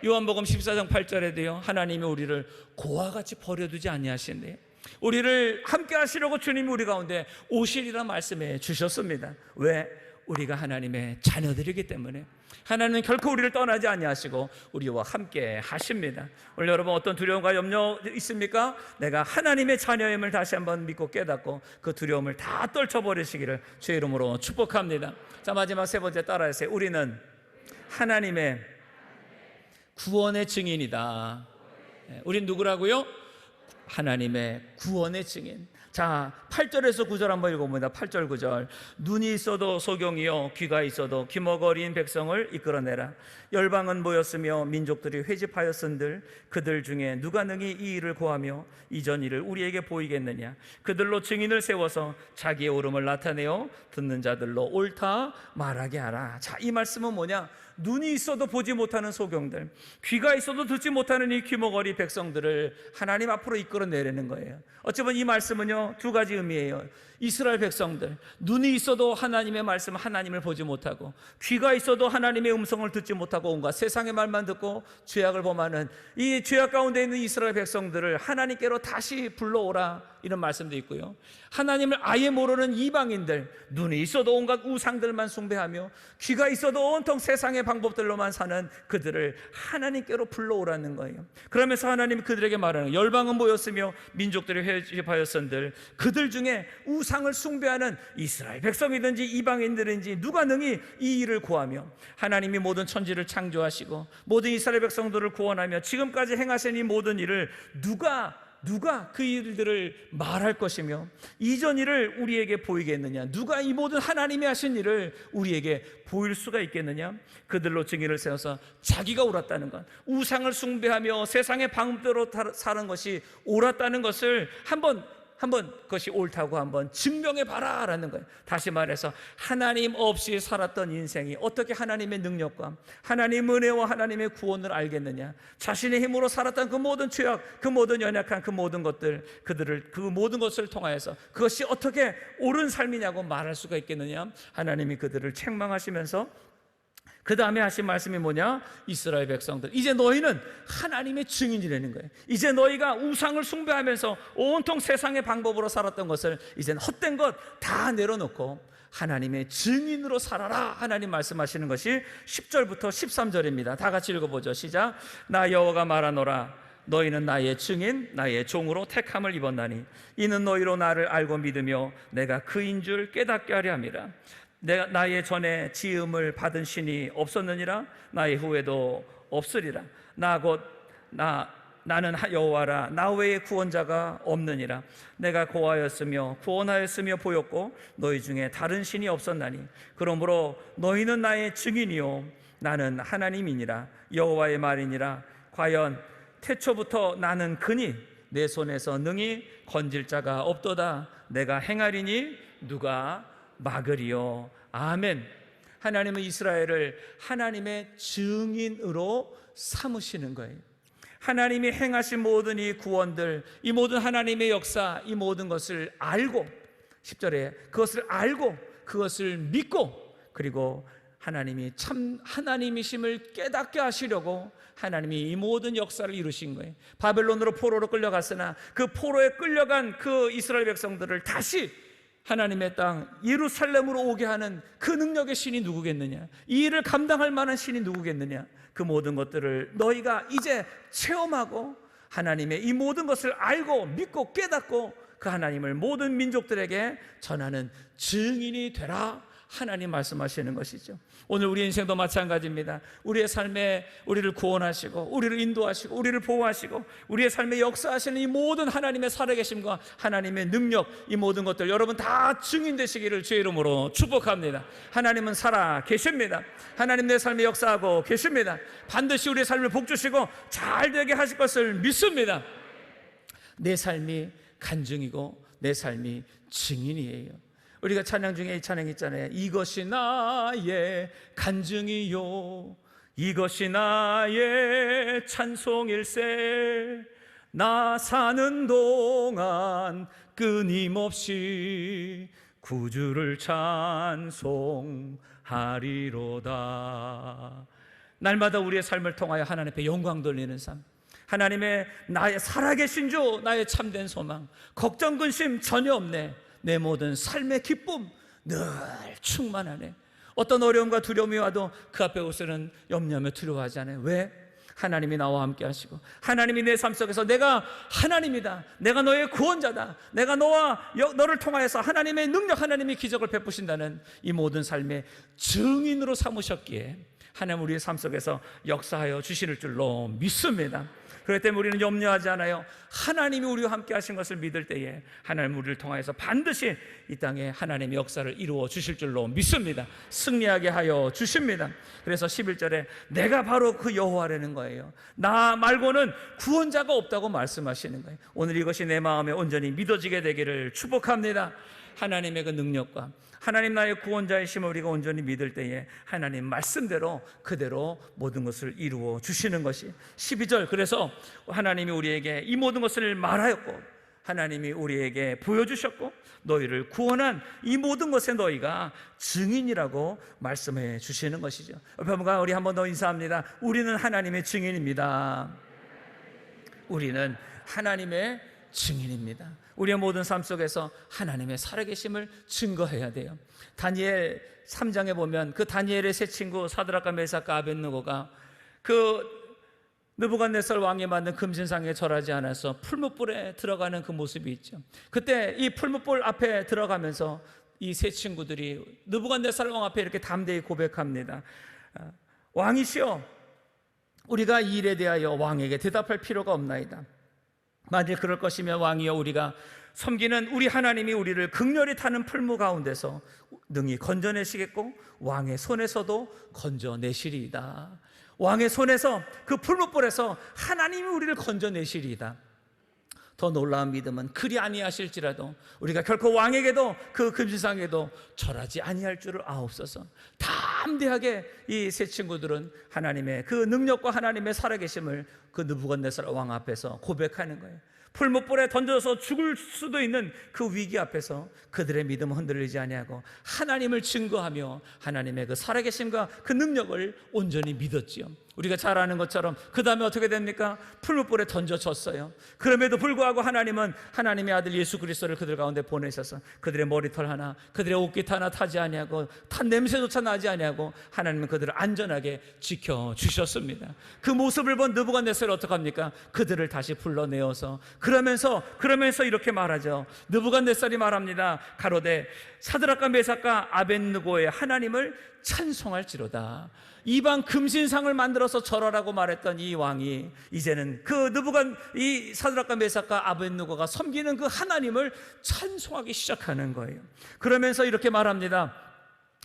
요한복음 14장 8절에도요 하나님이 우리를 고와 같이 버려두지 아니하신대요. 우리를 함께 하시려고 주님이 우리 가운데 오시리라 말씀해 주셨습니다. 왜? 우리가 하나님의 자녀들이기 때문에. 하나님은 결코 우리를 떠나지 아니하시고 우리와 함께 하십니다. 오늘 여러분 어떤 두려움과 염려 있습니까? 내가 하나님의 자녀임을 다시 한번 믿고 깨닫고 그 두려움을 다 떨쳐버리시기를 주의 이름으로 축복합니다. 자, 마지막 세 번째 따라하세요. 우리는 하나님의 구원의 증인이다. 우린 누구라고요? 하나님의 구원의 증인. 자, 8절에서 9절 한번 읽어봅니다. 8절 9절. 눈이 있어도 소경이요 귀가 있어도 기머거리인 백성을 이끌어내라. 열방은 모였으며 민족들이 회집하였은들 그들 중에 누가 능히 이 일을 고하며 이전 일을 우리에게 보이겠느냐. 그들로 증인을 세워서 자기의 옳음을 나타내어 듣는 자들로 옳다 말하게 하라. 자, 이 말씀은 뭐냐? 눈이 있어도 보지 못하는 소경들, 귀가 있어도 듣지 못하는 이 귀머거리 백성들을 하나님 앞으로 이끌어내려는 거예요. 어찌 보면 이 말씀은요 두 가지 의미예요. 이스라엘 백성들, 눈이 있어도 하나님의 말씀, 하나님을 보지 못하고, 귀가 있어도 하나님의 음성을 듣지 못하고 온갖 세상의 말만 듣고 죄악을 범하는 이 죄악 가운데 있는 이스라엘 백성들을 하나님께로 다시 불러오라, 이런 말씀도 있고요. 하나님을 아예 모르는 이방인들, 눈이 있어도 온갖 우상들만 숭배하며 귀가 있어도 온통 세상의 방법들로만 사는 그들을 하나님께로 불러오라는 거예요. 그러면서 하나님이 그들에게 말하는, 열방은 모였으며 민족들이 회집하였은들 그들 중에 우상을 숭배하는 이스라엘 백성이든지 이방인들인지 누가 능히 이 일을 구하며, 하나님이 모든 천지를 창조하시고 모든 이스라엘 백성들을 구원하며 지금까지 행하신 이 모든 일을 누가 그 일들을 말할 것이며 이전 일을 우리에게 보이겠느냐? 누가 이 모든 하나님이 하신 일을 우리에게 보일 수가 있겠느냐? 그들로 증인을 세워서 자기가 옳았다는 것, 우상을 숭배하며 세상의 방법대로 사는 것이 옳았다는 것을 한번 그것이 옳다고 한번 증명해 봐라라는 거예요. 다시 말해서 하나님 없이 살았던 인생이 어떻게 하나님의 능력과 하나님의 은혜와 하나님의 구원을 알겠느냐? 자신의 힘으로 살았던 그 모든 죄악, 그 모든 연약한 그 모든 것들, 그 모든 것을 통하여서 그것이 어떻게 옳은 삶이냐고 말할 수가 있겠느냐? 하나님이 그들을 책망하시면서 그 다음에 하신 말씀이 뭐냐? 이스라엘 백성들, 이제 너희는 하나님의 증인이라는 거예요. 이제 너희가 우상을 숭배하면서 온통 세상의 방법으로 살았던 것을 이제는 헛된 것 다 내려놓고 하나님의 증인으로 살아라, 하나님 말씀하시는 것이 10절부터 13절입니다. 다 같이 읽어보죠. 시작. 나 여호와가 말하노라. 너희는 나의 증인 나의 종으로 택함을 입었나니 이는 너희로 나를 알고 믿으며 내가 그인 줄 깨닫게 하려 함이라. 내가 나의 전에 지음을 받은 신이 없었느니라 나의 후에도 없으리라. 나는 여호와라 나 외에 구원자가 없느니라. 내가 고하였으며 구원하였으며 보였고 너희 중에 다른 신이 없었나니 그러므로 너희는 나의 증인이요 나는 하나님이니라. 여호와의 말이니라. 과연 태초부터 나는 그니 내 손에서 능히 건질 자가 없도다. 내가 행하리니 누가 막으리요. 아멘. 하나님은 이스라엘을 하나님의 증인으로 삼으시는 거예요. 하나님이 행하신 모든 이 구원들, 이 모든 하나님의 역사, 이 모든 것을 알고 10절에 그것을 알고 그것을 믿고 그리고 하나님이 참 하나님이심을 깨닫게 하시려고 하나님이 이 모든 역사를 이루신 거예요. 바벨론으로 포로로 끌려갔으나 그 포로에 끌려간 그 이스라엘 백성들을 다시 하나님의 땅 예루살렘으로 오게 하는 그 능력의 신이 누구겠느냐? 이 일을 감당할 만한 신이 누구겠느냐? 그 모든 것들을 너희가 이제 체험하고 하나님의 이 모든 것을 알고 믿고 깨닫고 그 하나님을 모든 민족들에게 전하는 증인이 되라. 하나님 말씀하시는 것이죠. 오늘 우리 인생도 마찬가지입니다. 우리의 삶에 우리를 구원하시고 우리를 인도하시고 우리를 보호하시고 우리의 삶에 역사하시는 이 모든 하나님의 살아계심과 하나님의 능력, 이 모든 것들 여러분 다 증인되시기를 주의 이름으로 축복합니다. 하나님은 살아 계십니다. 하나님 내 삶에 역사하고 계십니다. 반드시 우리의 삶을 복주시고 잘 되게 하실 것을 믿습니다. 내 삶이 간증이고 내 삶이 증인이에요. 우리가 찬양 중에 이 찬양 있잖아요. 이것이 나의 간증이요 이것이 나의 찬송일세 나 사는 동안 끊임없이 구주를 찬송하리로다. 날마다 우리의 삶을 통하여 하나님 앞에 영광 돌리는 삶, 하나님의 나의 살아계신 주 나의 참된 소망, 걱정 근심 전혀 없네. 내 모든 삶의 기쁨 늘 충만하네. 어떤 어려움과 두려움이 와도 그 앞에 오서는 염려하며 두려워하지 않아요. 왜? 하나님이 나와 함께 하시고 하나님이 내 삶 속에서 내가 하나님이다, 내가 너의 구원자다, 내가 너를 통하여서 하나님의 능력, 하나님의 기적을 베푸신다는 이 모든 삶의 증인으로 삼으셨기에 하나님 우리의 삶 속에서 역사하여 주실 줄로 믿습니다. 그렇기 때문에 우리는 염려하지 않아요. 하나님이 우리와 함께 하신 것을 믿을 때에 하나님 우리를 통하여서 반드시 이 땅에 하나님의 역사를 이루어 주실 줄로 믿습니다. 승리하게 하여 주십니다. 그래서 11절에 내가 바로 그 여호와라는 거예요. 나 말고는 구원자가 없다고 말씀하시는 거예요. 오늘 이것이 내 마음에 온전히 믿어지게 되기를 축복합니다. 하나님의 그 능력과 하나님 나의 구원자이심을 우리가 온전히 믿을 때에 하나님 말씀대로 그대로 모든 것을 이루어 주시는 것이 12절. 그래서 하나님이 우리에게 이 모든 것을 말하였고 하나님이 우리에게 보여주셨고 너희를 구원한 이 모든 것에 너희가 증인이라고 말씀해 주시는 것이죠. 여러분과 우리 한 번 더 인사합니다. 우리는 하나님의 증인입니다. 우리는 하나님의 증인입니다. 우리의 모든 삶 속에서 하나님의 살아계심을 증거해야 돼요. 다니엘 3장에 보면 그 다니엘의 세 친구 사드락과 메삭과 아벳느고가 그 느부갓네살 왕이 만든 금신상에 절하지 않아서 풀무불에 들어가는 그 모습이 있죠. 그때 이 풀무불 앞에 들어가면서 이 세 친구들이 느부갓네살 왕 앞에 이렇게 담대히 고백합니다. 왕이시여, 우리가 이 일에 대하여 왕에게 대답할 필요가 없나이다. 만일 그럴 것이면 왕이여, 우리가 섬기는 우리 하나님이 우리를 극렬히 타는 풀무 가운데서 능히 건져내시겠고 왕의 손에서도 건져내시리이다. 왕의 손에서, 그 풀무불에서 하나님이 우리를 건져내시리이다. 더 놀라운 믿음은 그리 아니하실지라도 우리가 결코 왕에게도 그 금신상에도 절하지 아니할 줄을 아옵소서. 담대하게 이 세 친구들은 하나님의 그 능력과 하나님의 살아계심을 그 느부갓네살 왕 앞에서 고백하는 거예요. 풀무불에 던져서 죽을 수도 있는 그 위기 앞에서 그들의 믿음은 흔들리지 아니하고 하나님을 증거하며 하나님의 그 살아계심과 그 능력을 온전히 믿었지요. 우리가 잘 아는 것처럼 그 다음에 어떻게 됩니까? 풀무불에 던져졌어요. 그럼에도 불구하고 하나님은 하나님의 아들 예수 그리스도를 그들 가운데 보내셔서 그들의 머리털 하나, 그들의 옷깃 하나 타지 아니하고 탄 냄새조차 나지 아니하고 하나님은 그들을 안전하게 지켜주셨습니다. 그 모습을 본 느부갓네살이 어떡합니까? 그들을 다시 불러내어서 그러면서 이렇게 말하죠. 느부갓네살이 말합니다. 가로되 사드락과 메삭과 아벳느고의 하나님을 찬송할지로다. 이방 금신상을 만들어서 절하라고 말했던 이 왕이 이제는 이 사드락과 메삭과 아벳느고가 섬기는 그 하나님을 찬송하기 시작하는 거예요. 그러면서 이렇게 말합니다.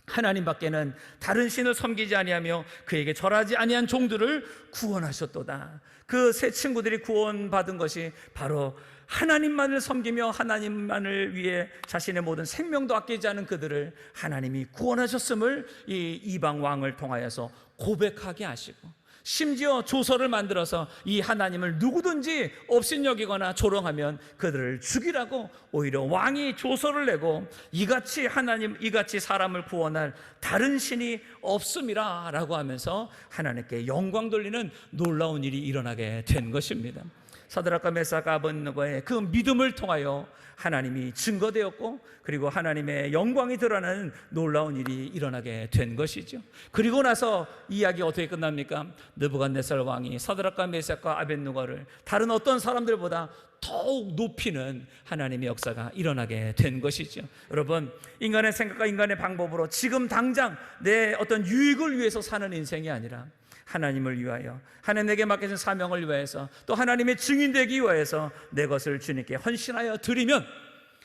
하나님 밖에는 다른 신을 섬기지 아니하며 그에게 절하지 아니한 종들을 구원하셨도다. 그 세 친구들이 구원받은 것이 바로 하나님만을 섬기며 하나님만을 위해 자신의 모든 생명도 아끼지 않은 그들을 하나님이 구원하셨음을 이 이방 왕을 통하여서 고백하게 하시고, 심지어 조서를 만들어서 이 하나님을 누구든지 업신여기거나 조롱하면 그들을 죽이라고 오히려 왕이 조서를 내고 이같이 사람을 구원할 다른 신이 없음이라 라고 하면서 하나님께 영광 돌리는 놀라운 일이 일어나게 된 것입니다. 사드락과 메삭과 아벳느고의 그 믿음을 통하여 하나님이 증거되었고, 그리고 하나님의 영광이 드러나는 놀라운 일이 일어나게 된 것이죠. 그리고 나서 이야기 어떻게 끝납니까? 느부갓네살 왕이 사드락과 메삭과 아벳느고를 다른 어떤 사람들보다 더욱 높이는 하나님의 역사가 일어나게 된 것이죠. 여러분, 인간의 생각과 인간의 방법으로 지금 당장 내 어떤 유익을 위해서 사는 인생이 아니라 하나님을 위하여, 하나님에게 맡겨진 사명을 위하여서, 또 하나님의 증인되기 위하여서 내 것을 주님께 헌신하여 드리면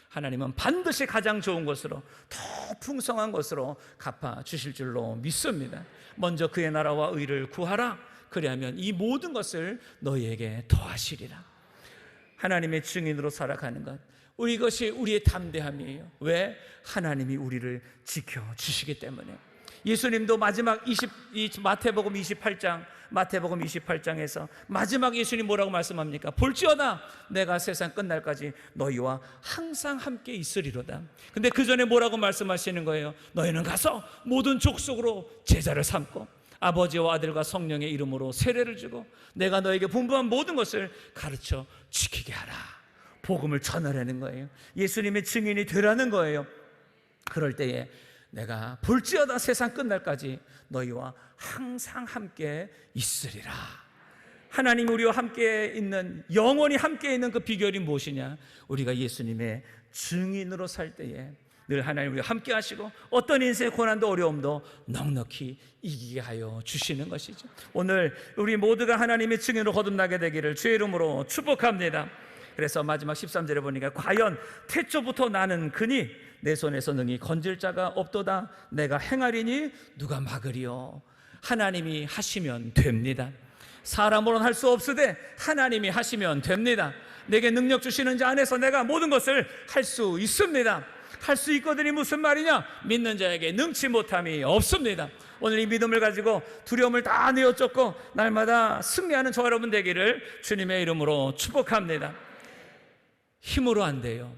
하나님은 반드시 가장 좋은 것으로, 더 풍성한 것으로 갚아주실 줄로 믿습니다. 먼저 그의 나라와 의를 구하라. 그리하면 이 모든 것을 너희에게 더하시리라. 하나님의 증인으로 살아가는 것, 이것이 우리의 담대함이에요. 왜? 하나님이 우리를 지켜주시기 때문에. 예수님도 마지막 마태복음 28장에서 마지막 예수님 뭐라고 말씀합니까? 볼지어다 내가 세상 끝날까지 너희와 항상 함께 있으리로다. 근데 그 전에 뭐라고 말씀하시는 거예요? 너희는 가서 모든 족속으로 제자를 삼고 아버지와 아들과 성령의 이름으로 세례를 주고 내가 너에게 분부한 모든 것을 가르쳐 지키게 하라. 복음을 전하라는 거예요. 예수님의 증인이 되라는 거예요. 그럴 때에 내가 볼지어다 세상 끝날까지 너희와 항상 함께 있으리라. 하나님 우리와 함께 있는, 영원히 함께 있는 그 비결이 무엇이냐? 우리가 예수님의 증인으로 살 때에 늘 하나님 우리와 함께 하시고 어떤 인생의 고난도 어려움도 넉넉히 이기게 하여 주시는 것이죠. 오늘 우리 모두가 하나님의 증인으로 거듭나게 되기를 주의 이름으로 축복합니다. 그래서 마지막 13절에 보니까 과연 태초부터 나는 그니 내 손에서 능히 건질 자가 없도다. 내가 행하리니 누가 막으리요. 하나님이 하시면 됩니다. 사람으로는 할 수 없으되 하나님이 하시면 됩니다. 내게 능력 주시는 자 안에서 내가 모든 것을 할 수 있습니다. 할 수 있거든이 무슨 말이냐? 믿는 자에게 능치 못함이 없습니다. 오늘 이 믿음을 가지고 두려움을 다 내어쫓고 날마다 승리하는 저 여러분 되기를 주님의 이름으로 축복합니다. 힘으로 안 돼요.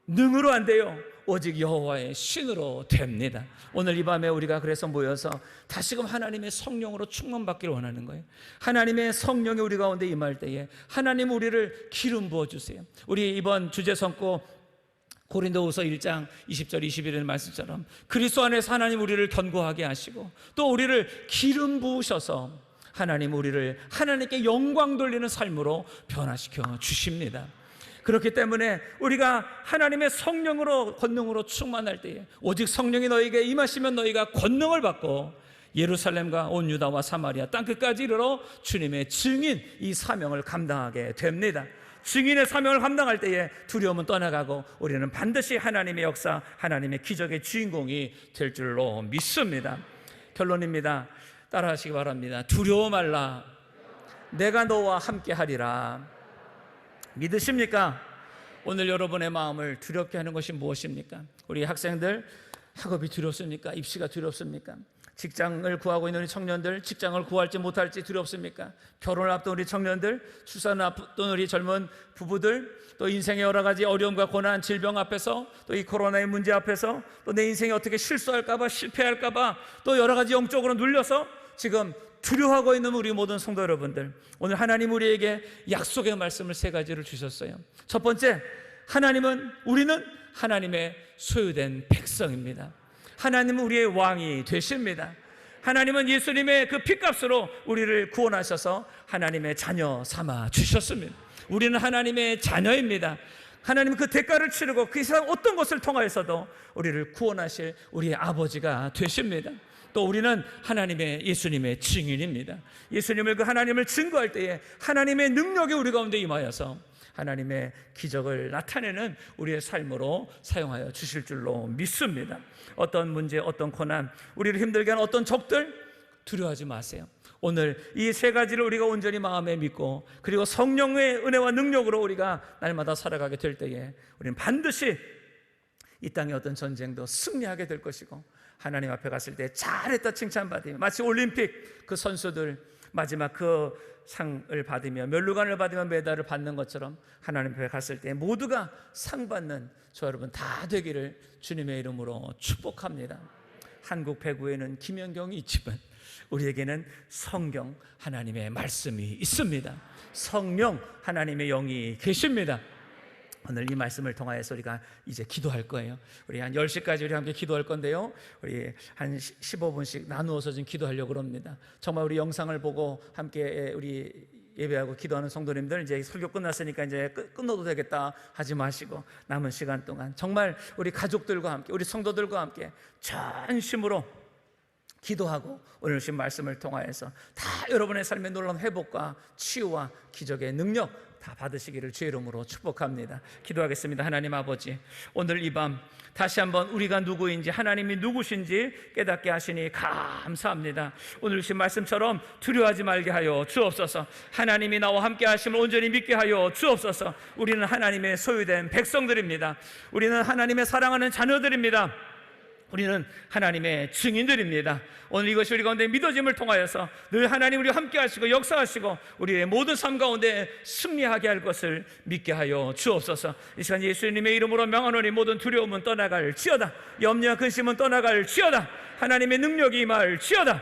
능으로 안 돼요. 오직 여호와의 신으로 됩니다. 오늘 이 밤에 우리가 그래서 모여서 다시금 하나님의 성령으로 충만받기를 원하는 거예요. 하나님의 성령이 우리 가운데 임할 때에 하나님 우리를 기름 부어주세요. 우리 이번 주제 성고 고린도후서 1장 20절 21절 말씀처럼 그리스도 안에서 하나님 우리를 견고하게 하시고 또 우리를 기름 부으셔서 하나님 우리를 하나님께 영광 돌리는 삶으로 변화시켜 주십니다. 그렇기 때문에 우리가 하나님의 성령으로 권능으로 충만할 때에 오직 성령이 너희에게 임하시면 너희가 권능을 받고 예루살렘과 온 유다와 사마리아 땅끝까지 이르러 주님의 증인 이 사명을 감당하게 됩니다. 증인의 사명을 감당할 때에 두려움은 떠나가고 우리는 반드시 하나님의 역사, 하나님의 기적의 주인공이 될 줄로 믿습니다. 결론입니다. 따라하시기 바랍니다. 두려워 말라. 내가 너와 함께 하리라. 믿으십니까? 오늘 여러분의 마음을 두렵게 하는 것이 무엇입니까? 우리 학생들 학업이 두렵습니까? 입시가 두렵습니까? 직장을 구하고 있는 우리 청년들 직장을 구할지 못할지 두렵습니까? 결혼을 앞둔 우리 청년들, 출산을 앞둔 우리 젊은 부부들, 또 인생의 여러 가지 어려움과 고난, 질병 앞에서, 또 이 코로나의 문제 앞에서, 또 내 인생이 어떻게 실수할까 봐, 실패할까 봐, 또 여러 가지 영적으로 눌려서 지금 두려워하고 있는 우리 모든 성도 여러분들, 오늘 하나님 우리에게 약속의 말씀을 세 가지를 주셨어요. 첫 번째, 우리는 하나님의 소유된 백성입니다. 하나님은 우리의 왕이 되십니다. 하나님은 예수님의 그 피값으로 우리를 구원하셔서 하나님의 자녀 삼아 주셨습니다. 우리는 하나님의 자녀입니다. 하나님은 그 대가를 치르고 그 세상 어떤 것을 통하여서도 우리를 구원하실 우리의 아버지가 되십니다. 또 우리는 예수님의 증인입니다. 예수님을, 그 하나님을 증거할 때에 하나님의 능력이 우리 가운데 임하여서 하나님의 기적을 나타내는 우리의 삶으로 사용하여 주실 줄로 믿습니다. 어떤 문제, 어떤 고난, 우리를 힘들게 하는 어떤 적들 두려워하지 마세요. 오늘 이 세 가지를 우리가 온전히 마음에 믿고, 그리고 성령의 은혜와 능력으로 우리가 날마다 살아가게 될 때에 우리는 반드시 이 땅의 어떤 전쟁도 승리하게 될 것이고, 하나님 앞에 갔을 때 잘했다 칭찬받으며, 마치 올림픽 그 선수들 마지막 그 상을 받으며 면류관을 받으며 메달을 받는 것처럼 하나님 앞에 갔을 때 모두가 상 받는 저 여러분 다 되기를 주님의 이름으로 축복합니다. 한국 배구에는 김연경이 있지만 우리에게는 성경 하나님의 말씀이 있습니다. 성령 하나님의 영이 계십니다. 오늘 이 말씀을 통하여서 우리가 이제 기도할 거예요. 우리 한 10시까지 우리 함께 기도할 건데요, 우리 한 15분씩 나누어서 좀 기도하려고 합니다. 정말 우리 영상을 보고 함께 우리 예배하고 기도하는 성도님들, 이제 설교 끝났으니까 이제 끊어도 되겠다 하지 마시고 남은 시간 동안 정말 우리 가족들과 함께, 우리 성도들과 함께 전심으로 기도하고 오늘 주신 말씀을 통하여서 다 여러분의 삶의 놀라운 회복과 치유와 기적의 능력 다 받으시기를 주의 이름으로 축복합니다. 기도하겠습니다. 하나님 아버지, 오늘 이 밤 다시 한번 우리가 누구인지, 하나님이 누구신지 깨닫게 하시니 감사합니다. 오늘 주신 말씀처럼 두려워하지 말게 하여 주옵소서. 하나님이 나와 함께 하심을 온전히 믿게 하여 주옵소서. 우리는 하나님의 소유된 백성들입니다. 우리는 하나님의 사랑하는 자녀들입니다. 우리는 하나님의 증인들입니다. 오늘 이것이 우리 가운데 믿어짐을 통하여서 늘 하나님 우리와 함께 하시고 역사하시고 우리의 모든 삶 가운데 승리하게 할 것을 믿게 하여 주옵소서. 이 시간 예수님의 이름으로 명하노니 모든 두려움은 떠나갈지어다. 염려와 근심은 떠나갈지어다. 하나님의 능력이 임할지어다.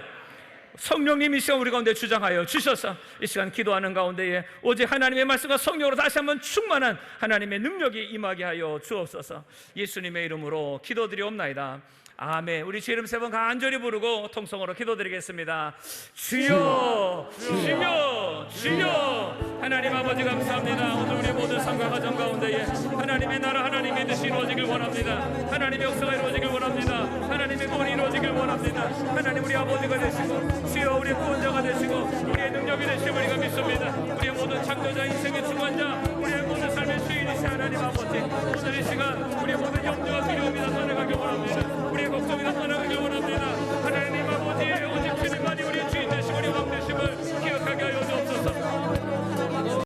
성령님이 이 시간 우리 가운데 주장하여 주셔서 이 시간 기도하는 가운데에 오직 하나님의 말씀과 성령으로 다시 한번 충만한 하나님의 능력이 임하게 하여 주옵소서. 예수님의 이름으로 기도드리옵나이다. 아멘. 우리 주 이름 3번 간절히 부르고 통성으로 기도드리겠습니다. 주여, 주여, 주여. 하나님 아버지 감사합니다. 오늘 우리 모든 삶과 가정 가운데에 하나님의 나라, 하나님의 뜻이 이루어지길 원합니다. 하나님의 역사가 이루어지길 원합니다. 하나님의 구원이 이루어지길 원합니다. 하나님 우리 아버지가 되시고 주여 우리의 구원자가 되시고 우리의 능력이 되심을 우리가 믿습니다. 우리의 모든 창조자, 인생의 주관자, 우리의 모든 삶의 주인이신 하나님 아버지, 오늘 이 시간 우리의 모든 염려와 두려움